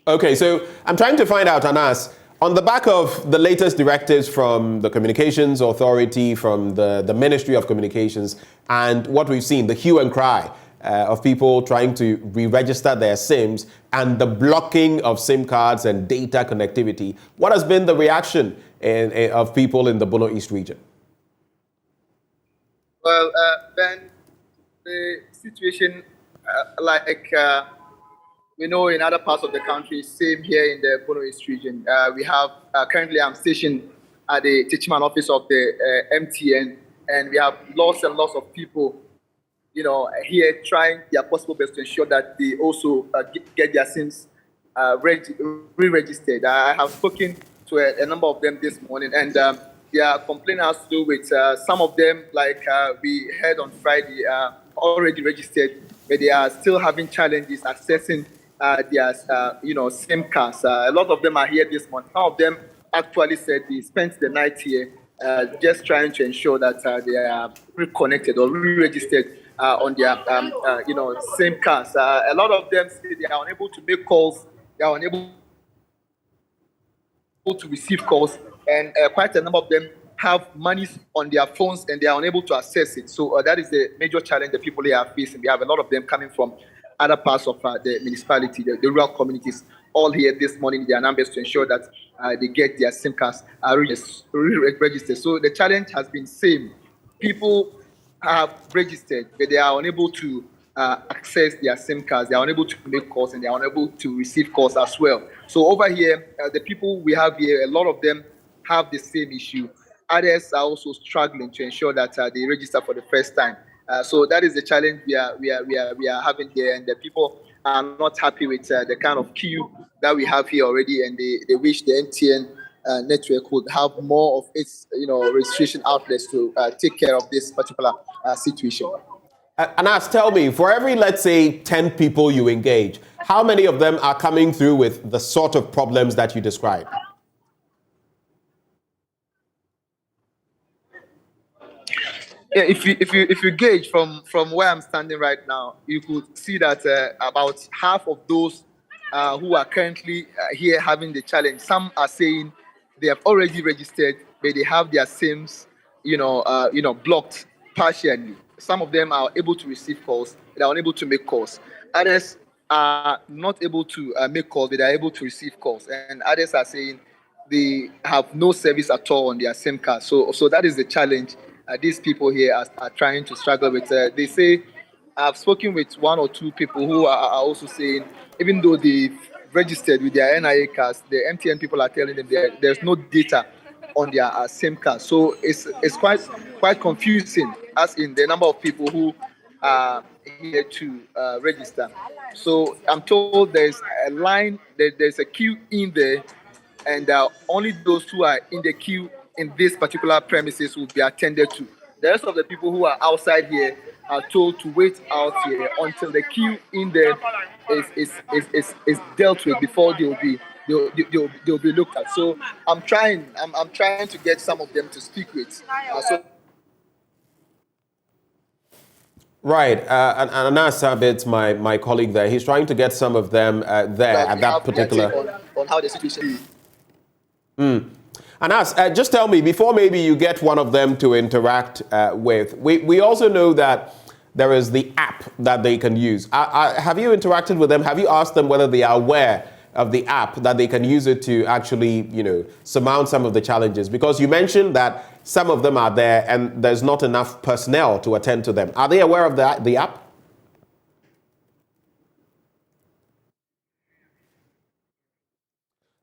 Okay, so I'm trying to find out, Anas, on the back of the latest directives from the Communications Authority, from the Ministry of Communications, and what we've seen, the hue and cry of people trying to re-register their SIMs and the blocking of SIM cards and data connectivity, what has been the reaction of people in the Bono East region? Well, Ben, the situation, we know in other parts of the country, same here in the Bono East region. We have, currently I'm stationed at the Teachman office of the MTN, and we have lots and lots of people, here trying their possible best to ensure that they also get their SIMs re-registered. I have spoken to a number of them this morning, and their complaint has to do with some of them, like we heard on Friday, already registered, but they are still having challenges accessing their SIM cards. A lot of them are here this month. Some of them actually said they spent the night here just trying to ensure that they are reconnected or re-registered on their SIM cards. A lot of them say they are unable to make calls, they are unable to receive calls, and quite a number of them have money on their phones and they are unable to access it. So that is the major challenge that people here are facing. We have a lot of them coming from other parts of the municipality, the rural communities, all here this morning, their numbers to ensure that they get their SIM cards registered. So the challenge has been same. People have registered, but they are unable to access their SIM cards. They are unable to make calls and they are unable to receive calls as well. So over here, the people we have here, a lot of them have the same issue. Others are also struggling to ensure that they register for the first time. So that is the challenge we are having here, and the people are not happy with the kind of queue that we have here already, and they wish the MTN network would have more of its registration outlets to take care of this particular situation. Anas, tell me, for every, let's say, 10 people you engage, how many of them are coming through with the sort of problems that you described? Yeah, if you gauge from where I'm standing right now, you could see that about half of those who are currently here having the challenge, some are saying they have already registered, but they have their SIMs blocked partially. Some of them are able to receive calls, they are unable to make calls. Others are not able to make calls, but they are able to receive calls. And others are saying they have no service at all on their SIM card. So that is the challenge these people here are trying to struggle with. They say, I've spoken with one or two people who are also saying, even though they've registered with their NIA cards, the MTN people are telling them there's no data on their SIM card. So it's quite confusing, as in the number of people who are here to register. So I'm told there's a line, there's a queue in there, and only those who are in the queue in this particular premises will be attended to. The rest of the people who are outside here are told to wait out here until the queue in there is dealt with before they'll be looked at. So I'm trying to get some of them to speak with. Right, and Anas Sabit, my colleague there, he's trying to get some of them there at that particular... On how the situation is. Anas, just tell me, before maybe you get one of them to interact with, we also know that there is the app that they can use. Have you interacted with them? Have you asked them whether they are aware of the app, that they can use it to actually, surmount some of the challenges? Because you mentioned that some of them are there and there's not enough personnel to attend to them. Are they aware of the app?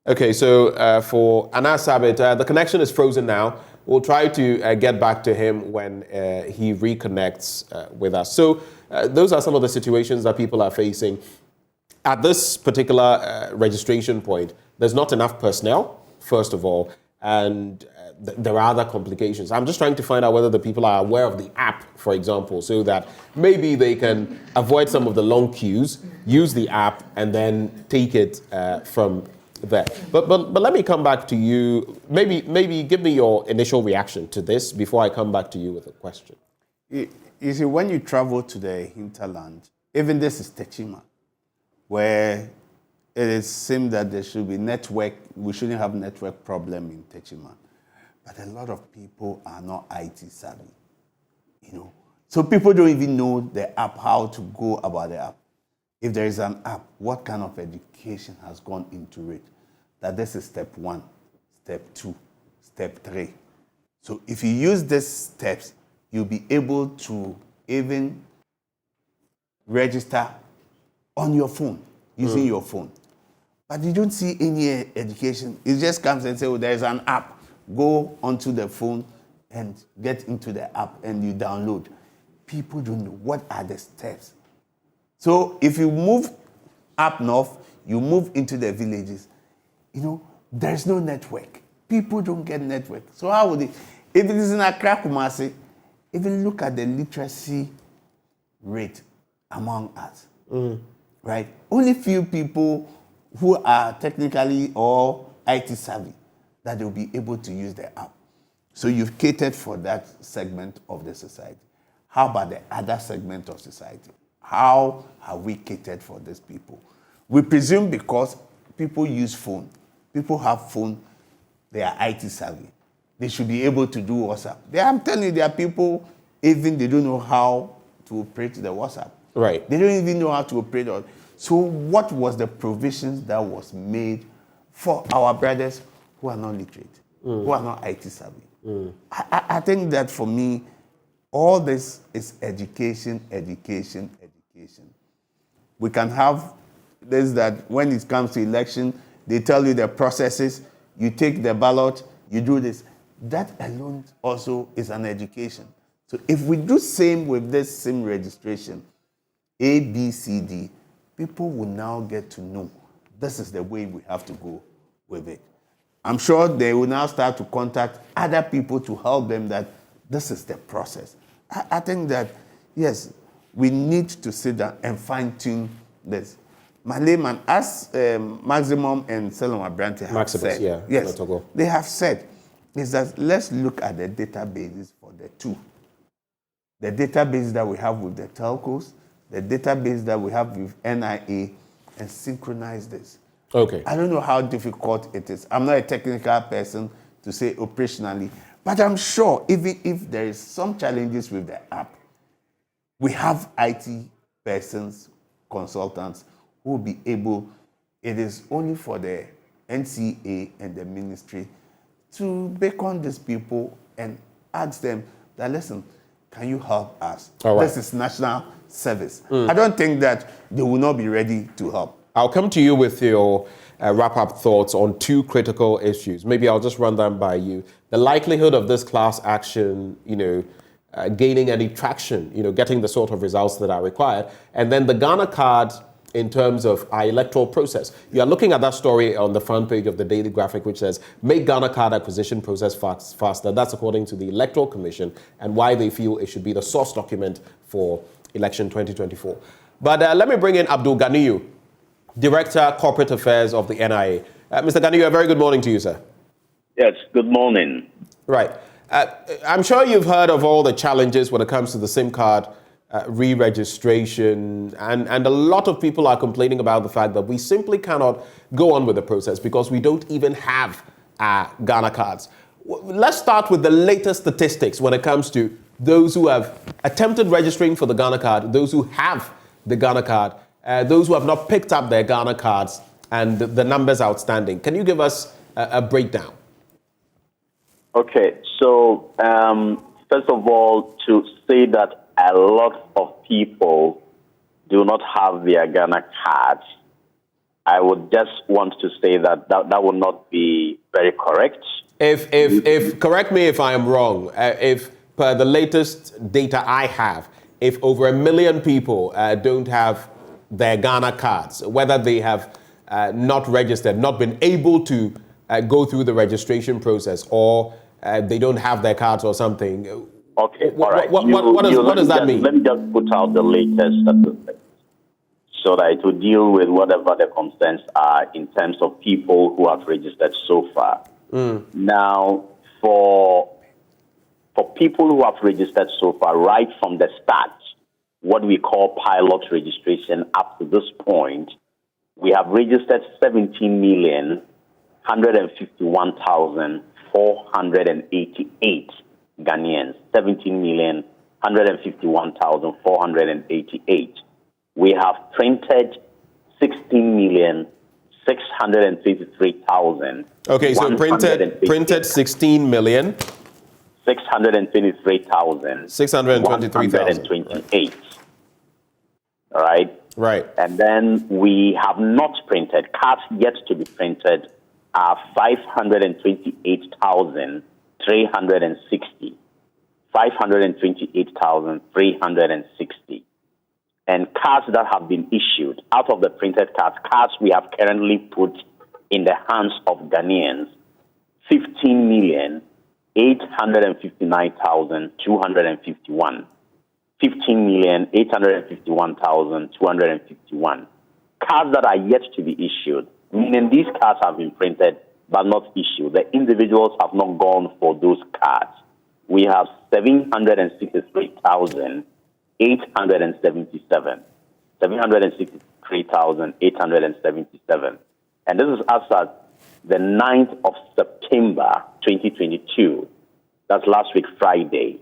Okay, so for Anas Sabit, the connection is frozen now. We'll try to get back to him when he reconnects with us. So those are some of the situations that people are facing. At this particular registration point, there's not enough personnel, first of all, and there are other complications. I'm just trying to find out whether the people are aware of the app, for example, so that maybe they can avoid some of the long queues, use the app, and then take it from there. But let me come back to you. Maybe give me your initial reaction to this before I come back to you with a question. You see, when you travel to the hinterland, even this is Techima, where it seems that there should be we shouldn't have network problem in Techima. But a lot of people are not IT savvy, So people don't even know the app, how to go about the app. If there is an app, what kind of education has gone into it? That this is step 1, step 2, step 3. So if you use these steps, you'll be able to even register on your phone, using your phone. But you don't see any education. It just comes and says, there's an app. Go onto the phone and get into the app and you download. People don't know what are the steps. So if you move up north, you move into the villages, there's no network. People don't get network. So how would they? If it is in Accra, Kumasi, even look at the literacy rate among us, right? Only few people who are technically or IT savvy that they'll be able to use the app. So you've catered for that segment of the society. How about the other segment of society? How have we catered for these people? We presume because people use phone, people have phone, they are IT savvy. They should be able to do WhatsApp. I'm telling you, there are people, even they don't know how to operate the WhatsApp. Right. They don't even know how to operate it. So what was the provisions that was made for our brothers who are not literate, who are not IT savvy? I think that for me, all this is education. We can have this, that when it comes to election, they tell you the processes, you take the ballot, you do this. That alone also is an education. So if we do same with this SIM registration, A, B, C, D, people will now get to know this is the way we have to go with it. I'm sure they will now start to contact other people to help them that this is the process. I think that, yes, we need to sit down and fine-tune this. My layman, as Maximum and Seloma Brante have said, yes, they have said, is that let's look at the databases for the two. The database that we have with the telcos, the database that we have with NIA, and synchronize this. Okay. I don't know how difficult it is. I'm not a technical person to say operationally, But I'm sure even if there is some challenges with the app, we have IT persons, consultants who will be able, it is only for the NCA and the ministry to beckon these people and ask them that, listen, can you help us? All right. This is national service. I don't think that they will not be ready to help. I'll come to you with your wrap-up thoughts on two critical issues. Maybe I'll just run them by you. The likelihood of this class action, gaining any traction, getting the sort of results that are required, and then the Ghana card in terms of our electoral process. You are looking at that story on the front page of the Daily Graphic, which says, make Ghana card acquisition process faster. That's according to the Electoral Commission, and why they feel it should be the source document for election 2024. But let me bring in Abdul Ganiyu, Director, Corporate Affairs of the NIA. Mr. Ganiyu, a very good morning to you, sir. Yes, good morning. Right. I'm sure you've heard of all the challenges when it comes to the SIM card re-registration, and a lot of people are complaining about the fact that we simply cannot go on with the process because we don't even have Ghana cards. Let's start with the latest statistics when it comes to those who have attempted registering for the Ghana card, those who have the Ghana card, those who have not picked up their Ghana cards, and the numbers outstanding. Can you give us a breakdown? Okay, so first of all, to say that a lot of people do not have their Ghana cards, I would just want to say that would not be very correct. If correct me if I am wrong, if per the latest data I have, if over 1 million people don't have their Ghana cards, whether they have not registered, not been able to go through the registration process, or they don't have their cards or something. Okay, all right. What does that mean? Let me just put out the latest statistics so that it will deal with whatever the concerns are in terms of people who have registered so far. Now, for people who have registered so far, right from the start, what we call pilot registration up to this point, we have registered 17,151,488 Ghanaians, 17,151,488. We have printed 16,623,000. Okay, so printed 16 million. 623,000. 623,000. All right? Right. And then we have not printed, cards yet to be printed are 528,360. 528,360. And cards that have been issued, out of the printed cards we have currently put in the hands of Ghanaians, 15,859,251. 15,851,251. Cards that are yet to be issued, meaning these cards have been printed but not issued. The individuals have not gone for those cards. We have 763,877. 763,877. And this is as at the 9th of September 2022. That's last week, Friday.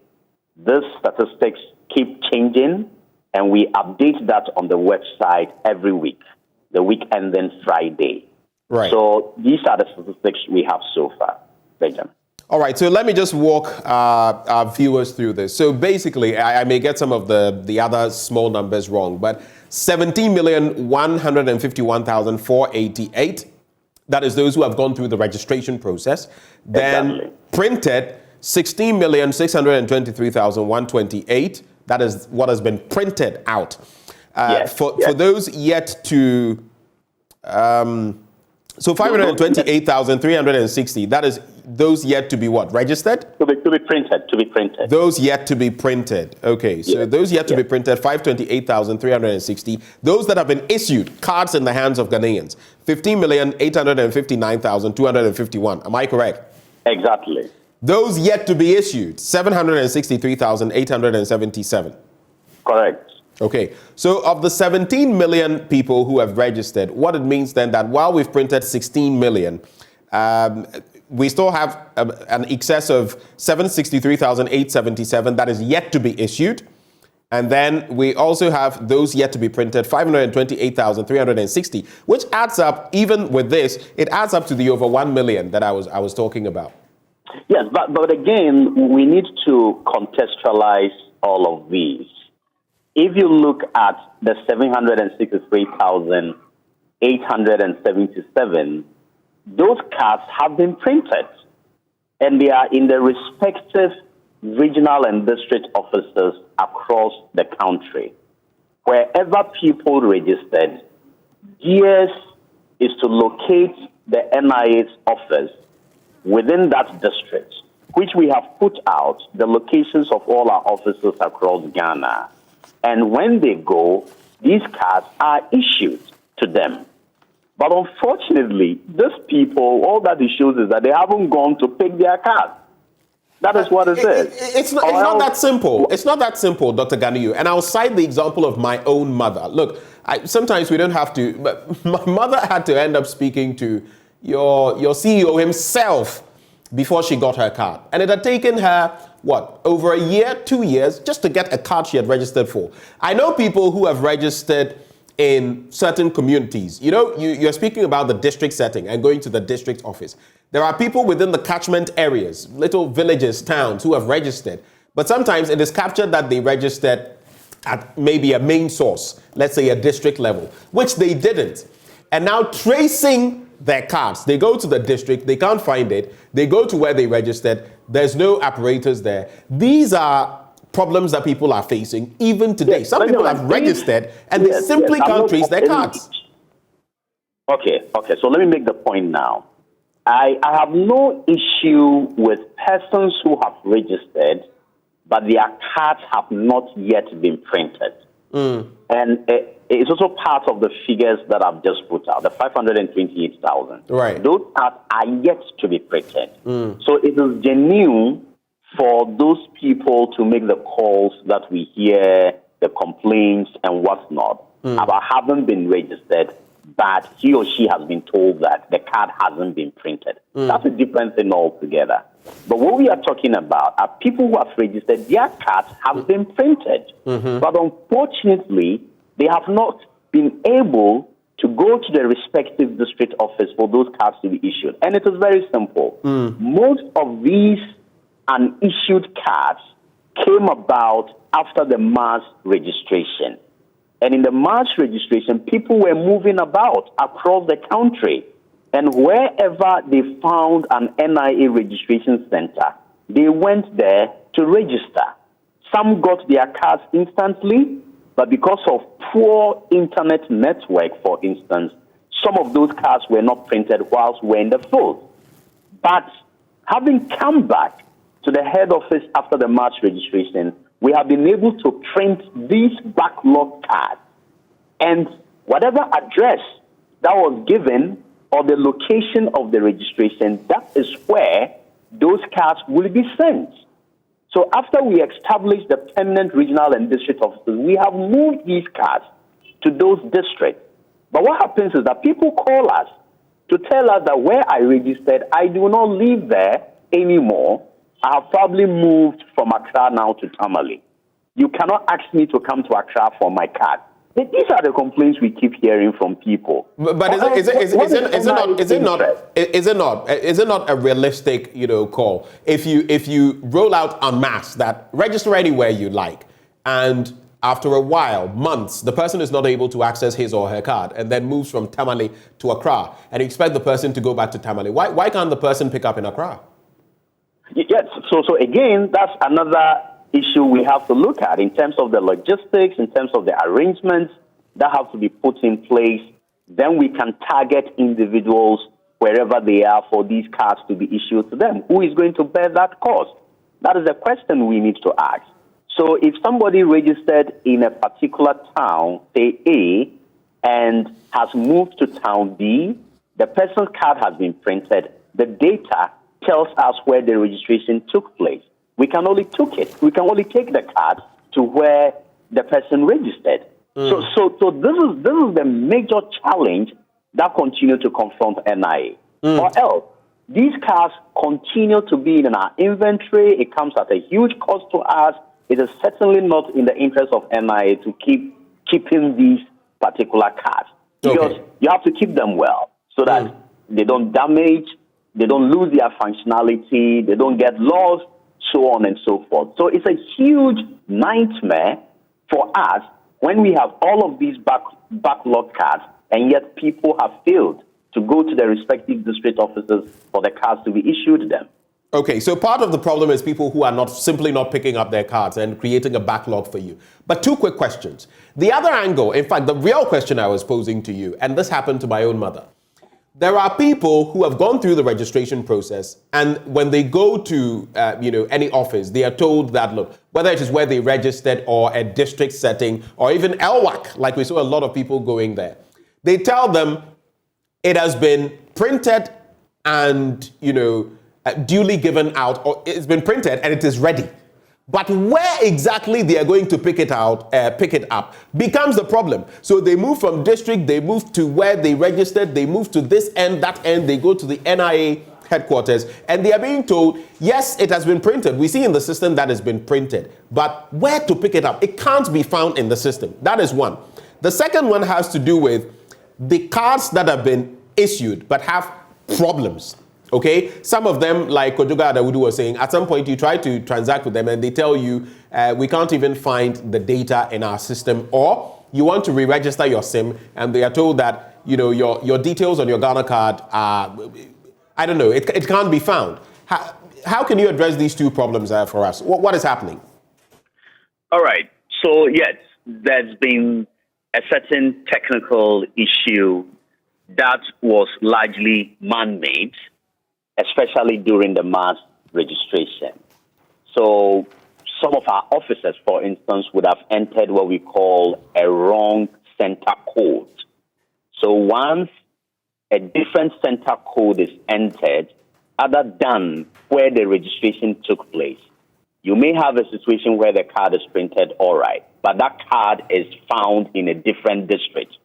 These statistics keep changing, and we update that on the website every week, the week ending Friday. Right. So these are the statistics we have so far, Benjamin. All right, so let me just walk our viewers through this. So basically, I may get some of the other small numbers wrong, but 17,151,488, that is those who have gone through the registration process. Then Exactly. Printed, 16,623,128. That is what has been printed out. For those yet to... so 528,360, that is those yet to be what? Registered? To be printed. Those yet to be printed. Okay, so those yet to be printed, 528,360. Those that have been issued, cards in the hands of Ghanaians, 15,859,251. Am I correct? Exactly. Those yet to be issued, 763,877. Correct. Okay, so of the 17 million people who have registered, what it means then that while we've printed 16 million, we still have an excess of 763,877 that is yet to be issued. And then we also have those yet to be printed, 528,360, which adds up, even with this, it adds up to the over 1 million that I was talking about. Yes, but again, we need to contextualize all of these. If you look at the 763,877, those cards have been printed, and they are in the respective regional and district offices across the country. Wherever people registered, DS is to locate the NIA's office within that district, which we have put out the locations of all our offices across Ghana. And when they go, these cards are issued to them. But unfortunately, these people, all that it shows is that they haven't gone to pick their cards. That is what it is. It's not that simple. It's not that simple, Dr. Ganiyu. And I'll cite the example of my own mother. Look, sometimes we don't have to, but my mother had to end up speaking to your CEO himself before she got her card. And it had taken her, over a year, 2 years, just to get a card she had registered for. I know people who have registered in certain communities. You know, you're speaking about the district setting and going to the district office. There are people within the catchment areas, little villages, towns, who have registered. But sometimes it is captured that they registered at maybe a main source, let's say a district level, which they didn't. And now tracing their cards, they go to the district, they can't find it, they go to where they registered, there's no apparatus there. These are problems that people are facing even today. Yes, some people have registered and they simply can't trace their cards. Okay, so let me make the point now. I have no issue with persons who have registered, but their cards have not yet been printed. And it's also part of the figures that I've just put out, the 528,000. Right. Those cards are yet to be printed. So it is genuine for those people to make the calls that we hear, the complaints and whatnot about having been registered, but he or she has been told that the card hasn't been printed. That's a different thing altogether. But what we are talking about are people who have registered, their cards have been printed. But unfortunately, they have not been able to go to the respective district office for those cards to be issued. And it is very simple. Most of these unissued cards came about after the mass registration. And in the mass registration, people were moving about across the country. And wherever they found an NIA registration center, they went there to register. Some got their cards instantly, but because of poor internet network, for instance, some of those cards were not printed whilst we're in the field. But having come back to the head office after the March registration, we have been able to print these backlog cards. And whatever address that was given or the location of the registration, that is where those cards will be sent. So after we establish the permanent regional and district offices, we have moved these cards to those districts. But what happens is that people call us to tell us that where I registered, I do not live there anymore. I have probably moved from Accra now to Tamale. You cannot ask me to come to Accra for my card. These are the complaints we keep hearing from people. But is it not a realistic, call if you roll out en masse that register anywhere you like, and after a while, months, the person is not able to access his or her card and then moves from Tamale to Accra, and you expect the person to go back to Tamale? Why can't the person pick up in Accra? Yes. So again, that's another issue we have to look at in terms of the logistics, in terms of the arrangements that have to be put in place. Then we can target individuals wherever they are for these cards to be issued to them. Who is going to bear that cost? That is the question we need to ask. So if somebody registered in a particular town, say A, and has moved to town B, the person's card has been printed, the data tells us where the registration took place. We can only take the card to where the person registered. So this is the major challenge that continues to confront NIA. Or else, these cards continue to be in our inventory. It comes at a huge cost to us. It is certainly not in the interest of NIA to keeping these particular cards, because you have to keep them well so that they don't damage, they don't lose their functionality, they don't get lost, so on and so forth. So it's a huge nightmare for us when we have all of these backlog cards, and yet people have failed to go to the respective district offices for the cards to be issued to them. Okay, so part of the problem is people who are simply not picking up their cards and creating a backlog for you. But two quick questions. The other angle, in fact, the real question I was posing to you, and this happened to my own mother. There are people who have gone through the registration process, and when they go to any office, they are told that, look, whether it is where they registered or a district setting or even LWAC, like we saw a lot of people going there, they tell them it has been printed and duly given out, or it's been printed and it is ready. But where exactly they are going to pick it up becomes the problem. So they move from district, they move to where they registered, they move to this end, that end, they go to the NIA headquarters, and they are being told, yes, it has been printed. We see in the system that it's been printed, but where to pick it up? It can't be found in the system. That is one. The second one has to do with the cards that have been issued but have problems. Okay, some of them, like Kojoga Adawudu was saying, at some point you try to transact with them and they tell you, we can't even find the data in our system, or you want to re-register your SIM and they are told that, your details on your Ghana card are, I don't know, it can't be found. How can you address these two problems for us? What is happening? All right. So, yes, there's been a certain technical issue that was largely man-made, especially during the mass registration. So some of our officers, for instance, would have entered what we call a wrong center code. So once a different center code is entered, other than where the registration took place, you may have a situation where the card is printed all right, but that card is found in a different district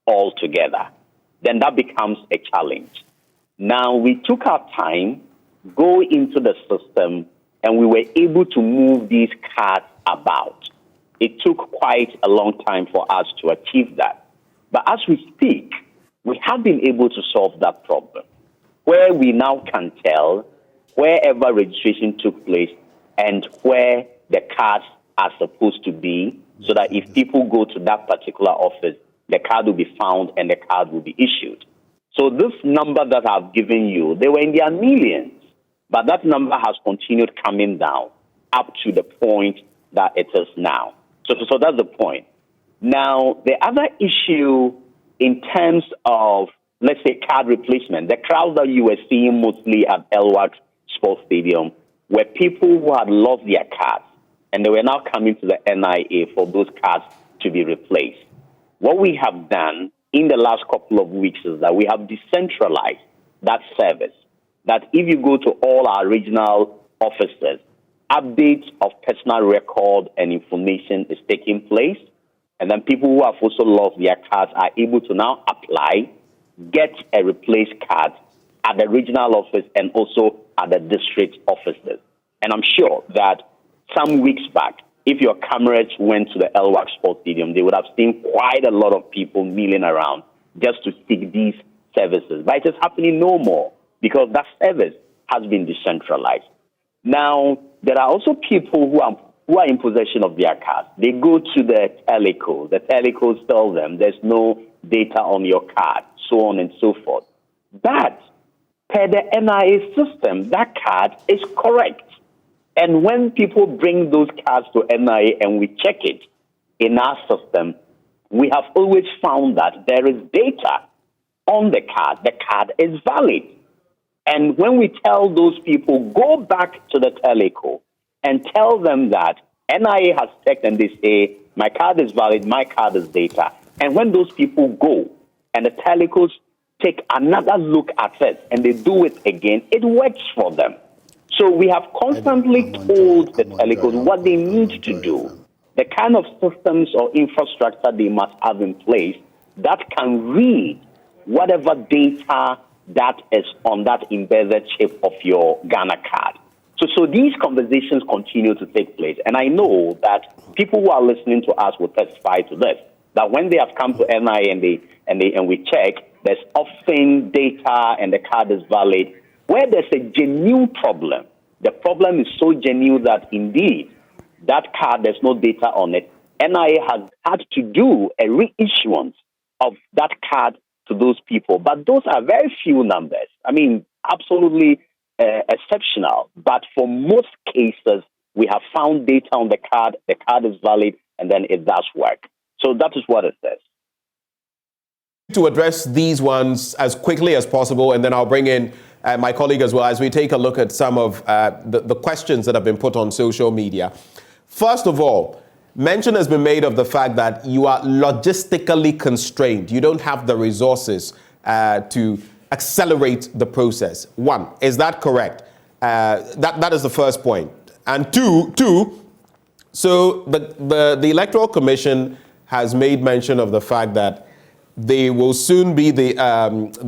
altogether. Then that becomes a challenge. Now, we took our time, go into the system, and we were able to move these cards about. It took quite a long time for us to achieve that. But as we speak, we have been able to solve that problem, where we now can tell wherever registration took place and where the cards are supposed to be, so that if people go to that particular office, the card will be found and the card will be issued. So this number that I've given you, they were in their millions, but that number has continued coming down up to the point that it is now. So that's the point. Now, the other issue in terms of, let's say, card replacement, the crowds that you were seeing mostly at LWAC Sports Stadium were people who had lost their cards, and they were now coming to the NIA for those cards to be replaced. What we have done in the last couple of weeks is that we have decentralized that service, that if you go to all our regional offices, updates of personal record and information is taking place, and then people who have also lost their cards are able to now apply, get a replaced card at the regional office and also at the district offices. And I'm sure that some weeks back, if your cameras went to the LWAC Sports Stadium, they would have seen quite a lot of people milling around just to seek these services. But it is happening no more because that service has been decentralized. Now, there are also people who are in possession of their cards. They go to the telcos. The telcos tell them there's no data on your card, so on and so forth. But per the NIA system, that card is correct. And when people bring those cards to NIA and we check it in our system, we have always found that there is data on the card is valid. And when we tell those people, go back to the telco and tell them that NIA has checked and they say, my card is valid, my card is data. And when those people go and the telcos take another look at it and they do it again, it works for them. So we have constantly told the telcos what they need to do, the kind of systems or infrastructure they must have in place that can read whatever data that is on that embedded chip of your Ghana card. So these conversations continue to take place. And I know that people who are listening to us will testify to this, that when they have come to NIA and we check, there's often data and the card is valid. Where there's a genuine problem, the problem is so genuine that indeed that card, there's no data on it. NIA has had to do a reissuance of that card to those people. But those are very few numbers. I mean, absolutely exceptional. But for most cases, we have found data on the card is valid, and then it does work. So that is what it says. To address these ones as quickly as possible, and then I'll bring in my colleague as well as we take a look at some of the questions that have been put on social media. First of all, mention has been made of the fact that you are logistically constrained. You don't have the resources to accelerate the process. One, is that correct? That is the first point. And two, so the Electoral Commission has made mention of the fact that they will soon be the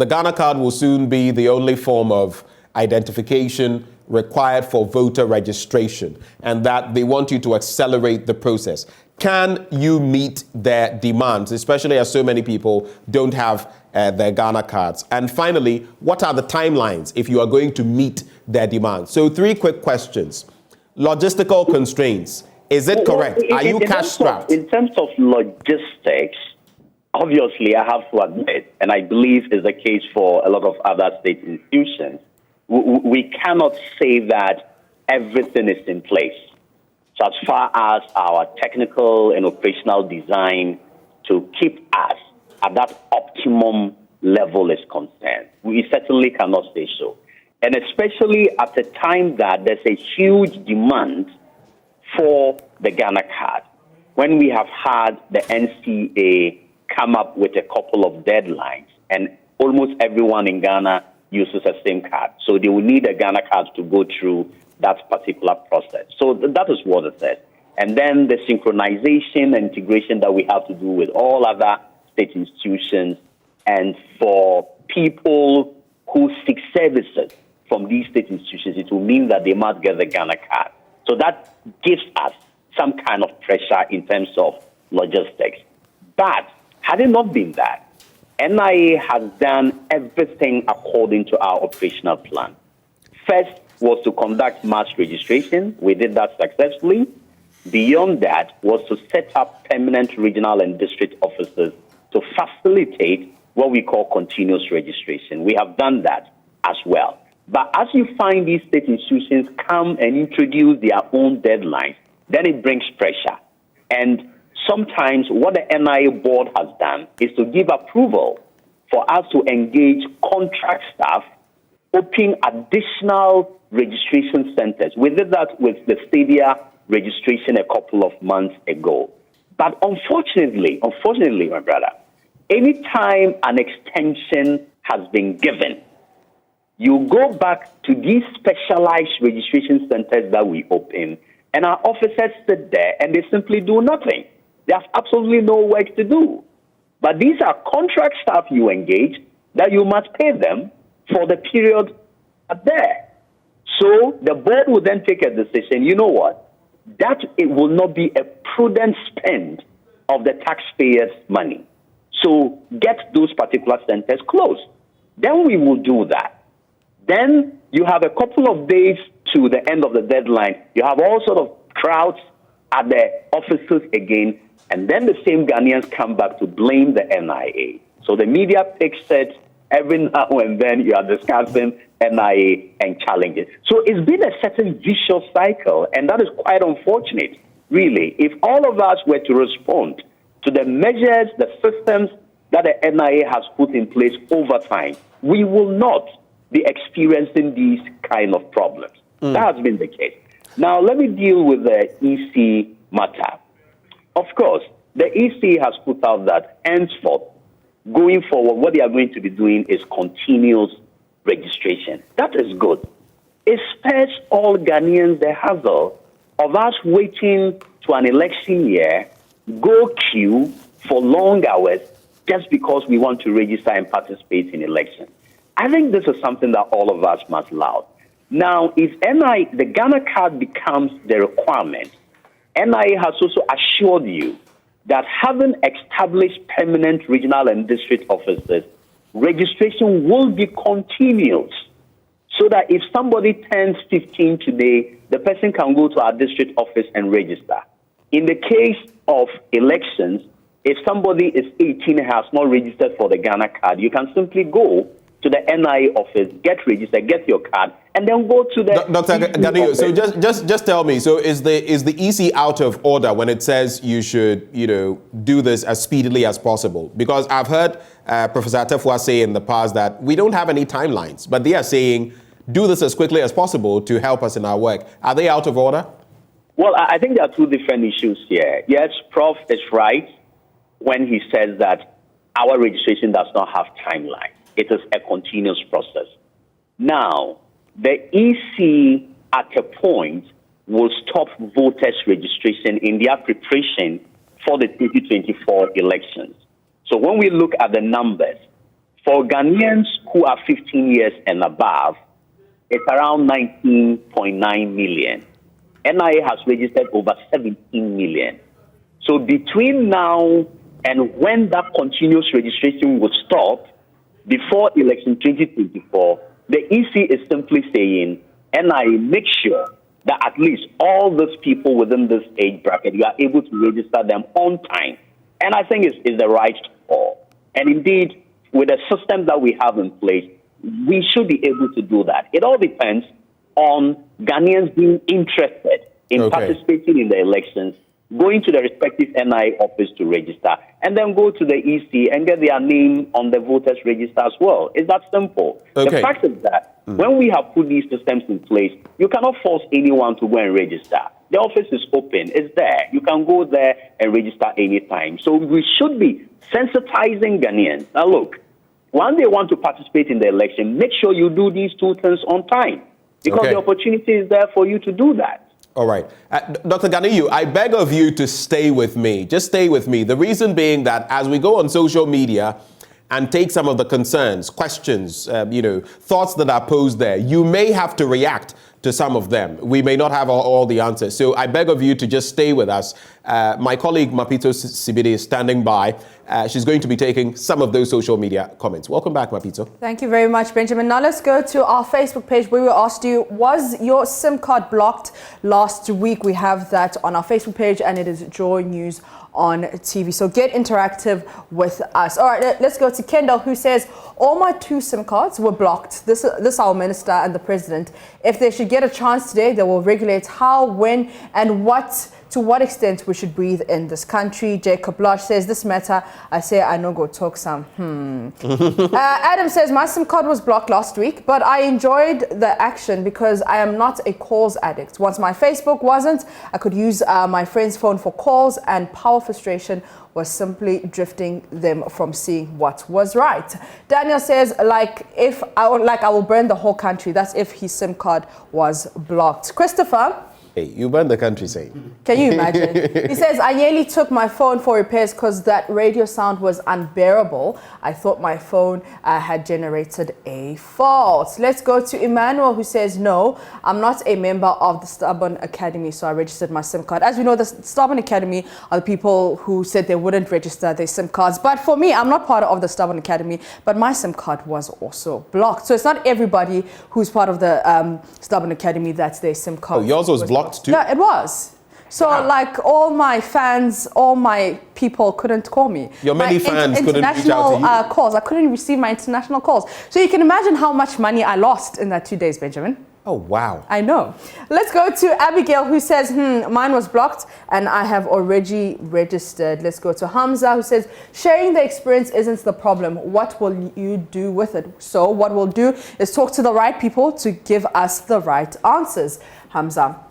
Ghana card will soon be the only form of identification required for voter registration, and that they want you to accelerate the process. Can you meet their demands, especially as so many people don't have their Ghana cards? And finally, what are the timelines if you are going to meet their demands? So 3 quick questions. Logistical constraints. Is it correct? Are you cash-strapped? In terms of logistics, obviously, I have to admit, and I believe is the case for a lot of other state institutions, we cannot say that everything is in place. So as far as our technical and operational design to keep us at that optimum level is concerned, we certainly cannot say so. And especially at a time that there's a huge demand for the Ghana card, when we have had the NCA come up with a couple of deadlines, and almost everyone in Ghana uses the same card. So they will need a Ghana card to go through that particular process. So that is what it says. And then the synchronization and integration that we have to do with all other state institutions, and for people who seek services from these state institutions, it will mean that they must get the Ghana card. So that gives us some kind of pressure in terms of logistics. But had it not been that, NIA has done everything according to our operational plan. First was to conduct mass registration. We did that successfully. Beyond that was to set up permanent regional and district offices to facilitate what we call continuous registration. We have done that as well. But as you find these state institutions come and introduce their own deadlines, then it brings pressure. And sometimes what the NIA board has done is to give approval for us to engage contract staff, open additional registration centers. We did that with the Stadia registration a couple of months ago. But unfortunately, my brother, anytime an extension has been given, you go back to these specialized registration centers that we open, and our officers sit there and they simply do nothing. They have absolutely no work to do. But these are contract staff you engage that you must pay them for the period there. So the board will then take a decision, you know what, that it will not be a prudent spend of the taxpayers' money. So get those particular centers closed. Then we will do that. Then you have a couple of days to the end of the deadline. You have all sort of crowds at the offices again, and then the same Ghanaians come back to blame the NIA. So the media picks it. Every now and then you are discussing NIA and challenges. So it's been a certain vicious cycle, and that is quite unfortunate, really. If all of us were to respond to the measures, the systems that the NIA has put in place over time, we will not be experiencing these kind of problems. That has been the case. Now, let me deal with the EC matter. Of course, the EC has put out that henceforth, going forward, what they are going to be doing is continuous registration. That is good. It spares all Ghanaians the hassle of us waiting to an election year, go queue for long hours just because we want to register and participate in elections. I think this is something that all of us must love. Now, if the Ghana card becomes the requirement, NIA has also assured you that having established permanent regional and district offices, registration will be continuous. So that if somebody turns 15 today, the person can go to our district office and register. In the case of elections, if somebody is 18 and has not registered for the Ghana card, you can simply go to the NIA office, get registered, get your card, and then go to the Dr. Ganiyu, so just tell me, so is the EC out of order when it says you should, do this as speedily as possible? Because I've heard Professor Atefua say in the past that we don't have any timelines, but they are saying do this as quickly as possible to help us in our work. Are they out of order? Well, I think there are two different issues here. Yes, Prof is right when he says that our registration does not have timeline. It is a continuous process. Now, the EC at a point will stop voters' registration in their preparation for the 2024 elections. So when we look at the numbers, for Ghanaians who are 15 years and above, it's around 19.9 million. NIA has registered over 17 million. So between now and when that continuous registration will stop, before election 2024, the EC is simply saying, NIA, make sure that at least all those people within this age bracket, you are able to register them on time. And I think it's the right call. And indeed, with the system that we have in place, we should be able to do that. It all depends on Ghanaians being interested in participating in the elections, going to the respective NIA office to register, and then go to the EC and get their name on the voters register as well. It's that simple. The fact is that when we have put these systems in place, you cannot force anyone to go and register. The office is open. It's there. You can go there and register anytime. So we should be sensitizing Ghanaians. Now look, when they want to participate in the election, make sure you do these two things on time, because the opportunity is there for you to do that. All right. Dr. Ganiyu, I beg of you to stay with me. Just stay with me. The reason being that as we go on social media and take some of the concerns, questions, thoughts that are posed there, you may have to react to some of them. We may not have all the answers. So I beg of you to just stay with us. My colleague Mapito Sibidi is standing by. She's going to be taking some of those social media comments. Welcome back, Mapito. Thank you very much, Benjamin. Now let's go to our Facebook page where we asked you, was your SIM card blocked last week? We have that on our Facebook page, and it is Joy News on TV. So get interactive with us. All right, let's go to Kendall, who says, all my 2 SIM cards were blocked. This our minister and the president. If they should get a chance today, they will regulate how, when, and to what extent we should breathe in this country. Jacob Lodge says, this matter, I say I no go talk some. Adam says, my SIM card was blocked last week, but I enjoyed the action because I am not a calls addict. Once my Facebook wasn't, I could use my friend's phone for calls, and power frustration was simply drifting them from seeing what was right. Daniel says, I will burn the whole country. That's if his SIM card was blocked. Christopher. Hey, you burn the country, say. Can you imagine? He says, I nearly took my phone for repairs because that radio sound was unbearable. I thought my phone had generated a fault. Let's go to Emmanuel, who says, no, I'm not a member of the Stubborn Academy, so I registered my SIM card. As we know, the Stubborn Academy are the people who said they wouldn't register their SIM cards. But for me, I'm not part of the Stubborn Academy, but my SIM card was also blocked. So it's not everybody who's part of the Stubborn Academy that's their SIM card. Oh, yours was blocked too? Yeah, it was. So all my fans, all my people couldn't call me. Your many fans couldn't reach out to you. Calls. I couldn't receive my international calls. So you can imagine how much money I lost in that 2 days, Benjamin. Oh, wow. I know. Let's go to Abigail, who says, mine was blocked and I have already registered. Let's go to Hamza, who says, sharing the experience isn't the problem. What will you do with it? So what we'll do is talk to the right people to give us the right answers. Hamza.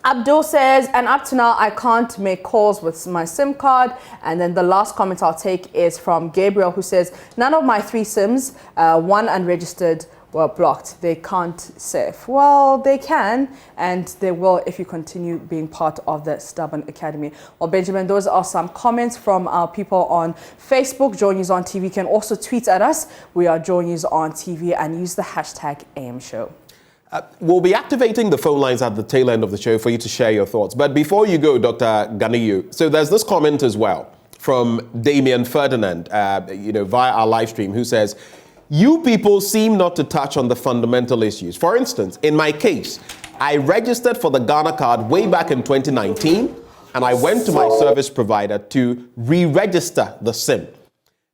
Abdul says, and up to now, I can't make calls with my SIM card. And then the last comment I'll take is from Gabriel, who says, none of my 3 SIMs, one unregistered, were blocked, they can't surf. Well, they can, and they will if you continue being part of the Stubborn Academy. Well, Benjamin, those are some comments from our people on Facebook. Joy News on TV. You can also tweet at us. We are Joy News on TV, and use the hashtag AM Show. We'll be activating the phone lines at the tail end of the show for you to share your thoughts. But before you go, Dr. Ganiyu, so there's this comment as well from Damien Ferdinand, via our live stream, who says, you people seem not to touch on the fundamental issues. For instance, in my case, I registered for the Ghana card way back in 2019, and I went to my service provider to re-register the SIM,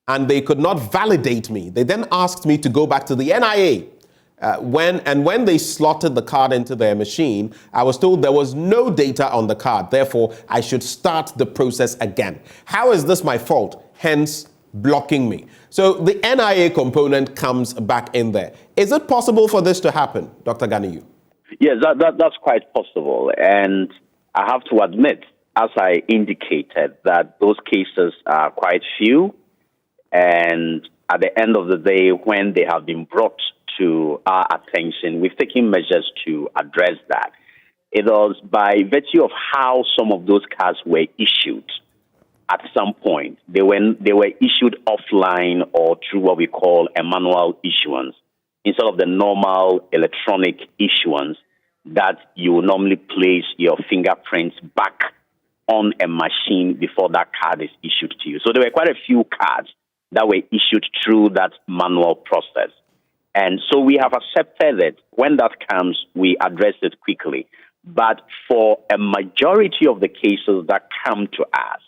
and they could not validate me. They then asked me to go back to the NIA. When they slotted the card into their machine, I was told there was no data on the card. Therefore, I should start the process again. How is this my fault? Hence, blocking me. So the NIA component comes back in there. Is it possible for this to happen, Dr. Ganiyu? Yes, that's quite possible. And I have to admit, as I indicated, that those cases are quite few. And at the end of the day, when they have been brought to our attention, we've taken measures to address that. It was by virtue of how some of those cards were issued. At some point, they were issued offline or through what we call a manual issuance, instead of the normal electronic issuance that you will normally place your fingerprints back on a machine before that card is issued to you. So there were quite a few cards that were issued through that manual process. And so we have accepted it. When that comes, we address it quickly. But for a majority of the cases that come to us,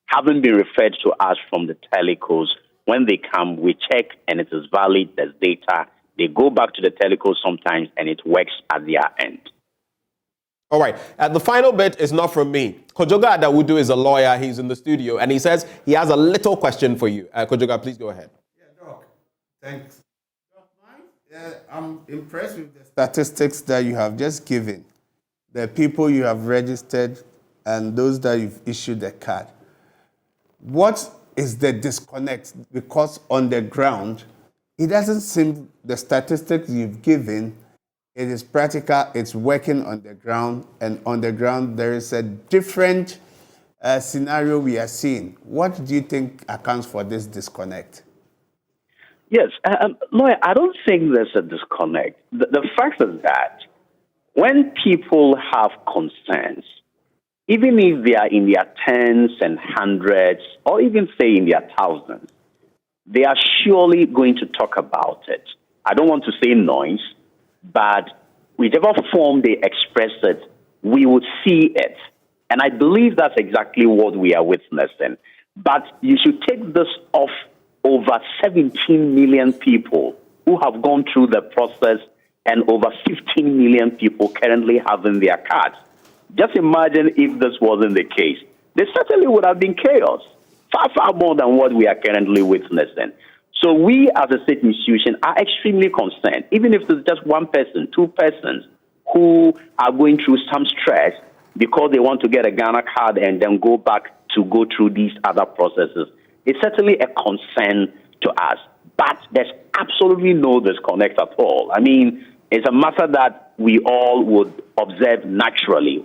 having been referred to us from the telcos, when they come, we check and it is valid, there's data. They go back to the telcos sometimes and it works at their end. All right. The final bit is not from me. Kojoga Adawudu is a lawyer. He's in the studio and he says he has a little question for you. Kojoga, please go ahead. Yeah, Doc. Thanks. I'm impressed with the statistics that you have just given. The people you have registered and those that you've issued the card. What is the disconnect? Because on the ground, it doesn't seem the statistics you've given, it is practical, it's working on the ground, and on the ground there is a different scenario we are seeing. What do you think accounts for this disconnect? Yes, lawyer, I don't think there's a disconnect. The fact is that when people have concerns, even if they are in their tens and hundreds, or even say in their thousands, they are surely going to talk about it. I don't want to say noise, but whichever form they express it, we would see it. And I believe that's exactly what we are witnessing. But you should take this off over 17 million people who have gone through the process and over 15 million people currently having their cards. Just imagine if this wasn't the case. There certainly would have been chaos, far, far more than what we are currently witnessing. So we as a state institution are extremely concerned, even if it's just one person, two persons who are going through some stress because they want to get a Ghana card and then go back to go through these other processes. It's certainly a concern to us, but there's absolutely no disconnect at all. I mean, it's a matter that we all would observe naturally.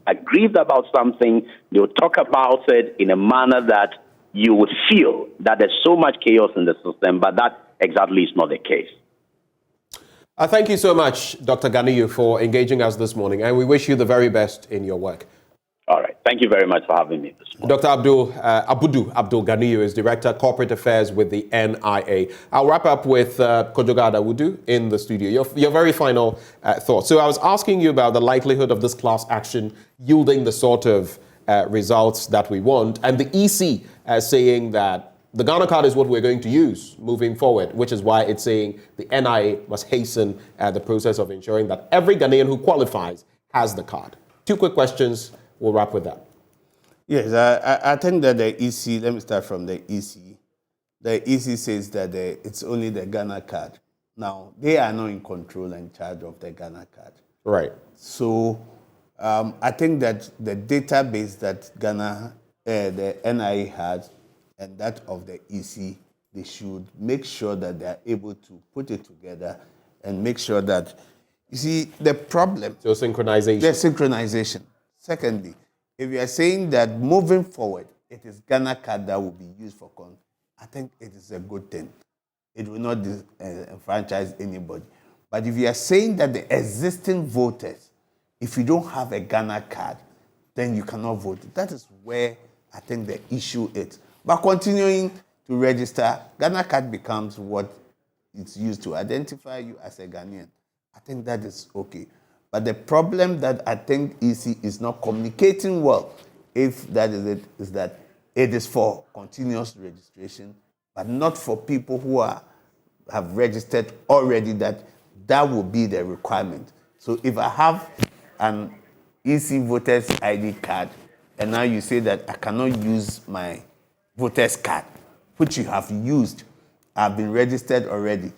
Aggrieved about something, they'll talk about it in a manner that you would feel that there's so much chaos in the system, but that exactly is not the case. Thank you so much, Dr. Ganiyu, for engaging us this morning, and we wish you the very best in your work. All right. Thank you very much for having me this morning. Dr. Abudu Abdul Ganiyu is Director of Corporate Affairs with the NIA. I'll wrap up with Kojoga Adawudu in the studio. Your very final thoughts. So I was asking you about the likelihood of this class action yielding the sort of results that we want, and the EC saying that the Ghana card is what we're going to use moving forward, which is why it's saying the NIA must hasten the process of ensuring that every Ghanaian who qualifies has the card. Two quick questions. We'll wrap with that. Yes, I think that the EC, let me start from the EC. The EC says that it's only the Ghana card. Now, they are not in control and charge of the Ghana card. Right. So I think that the database that the NIA has and that of the EC, they should make sure that they are able to put it together and make sure that, you see, the problem. So synchronization. The synchronization. Secondly, if you are saying that moving forward, it is Ghana card that will be used for I think it is a good thing. It will not enfranchise anybody. But if you are saying that the existing voters, if you don't have a Ghana card, then you cannot vote. That is where I think the issue is. But continuing to register, Ghana card becomes what it's used to identify you as a Ghanaian. I think that is okay. But the problem that I think EC is not communicating well, if that is it, is that it is for continuous registration, but not for people who have registered already, that will be the requirement. So if I have an EC voters ID card, and now you say that I cannot use my voters card, which you have used, I've been registered already,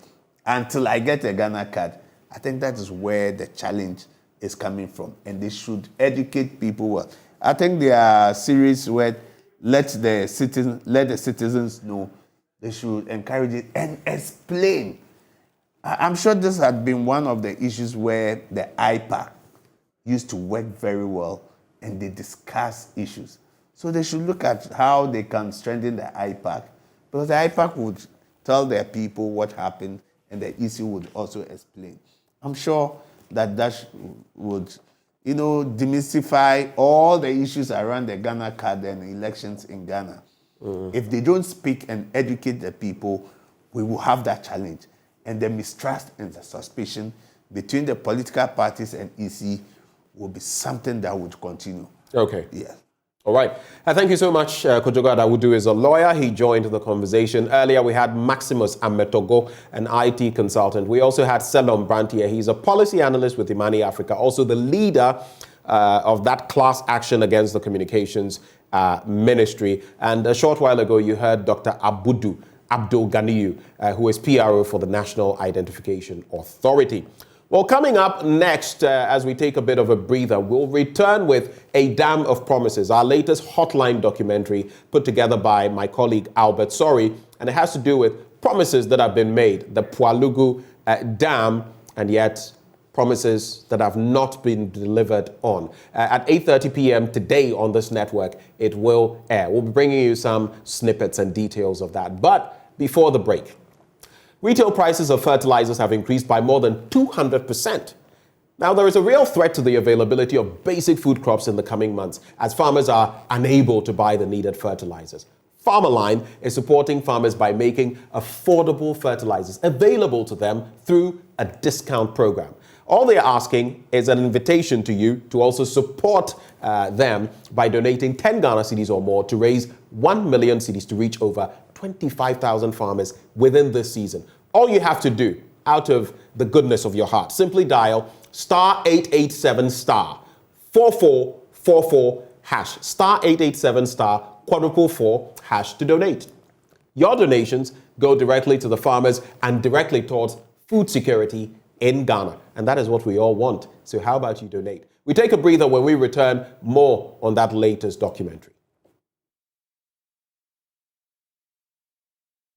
until I get a Ghana card, I think that is where the challenge is coming from. And they should educate people well. I think there are series where let the citizens know. They should encourage it and explain. I'm sure this had been one of the issues where the IPAC used to work very well and they discuss issues. So they should look at how they can strengthen the IPAC, because the IPAC would tell their people what happened and the EC would also explain. I'm sure that would, demystify all the issues around the Ghana card and elections in Ghana. If they don't speak and educate the people, we will have that challenge. And the mistrust and the suspicion between the political parties and EC will be something that would continue. Okay. Yeah. All right. Thank you so much. Kojogo Adawudu is a lawyer. He joined the conversation. Earlier, we had Maximus Ametogo, an IT consultant. We also had Selom Brantier. He's a policy analyst with Imani Africa, also the leader of that class action against the Communications Ministry. And a short while ago, you heard Dr. Abdul Ganiyu, who is PRO for the National Identification Authority. Well, coming up next, as we take a bit of a breather, we'll return with A Dam of Promises, our latest hotline documentary put together by my colleague Albert Sori, and it has to do with promises that have been made, the Pualugu Dam, and yet promises that have not been delivered on. At 8:30 p.m. today on this network, it will air. We'll be bringing you some snippets and details of that. But before the break, retail prices of fertilizers have increased by more than 200%. Now, there is a real threat to the availability of basic food crops in the coming months, as farmers are unable to buy the needed fertilizers. Farmerline is supporting farmers by making affordable fertilizers available to them through a discount program. All they are asking is an invitation to you to also support them by donating 10 Ghana cedis or more to raise 1 million cedis to reach over 25,000 farmers within this season. All you have to do, out of the goodness of your heart, simply dial star 887 star 4444 hash, star 887 star 444 hash to donate. Your donations go directly to the farmers and directly towards food security in Ghana. And that is what we all want. So how about you donate? We take a breather. When we return, more on that latest documentary.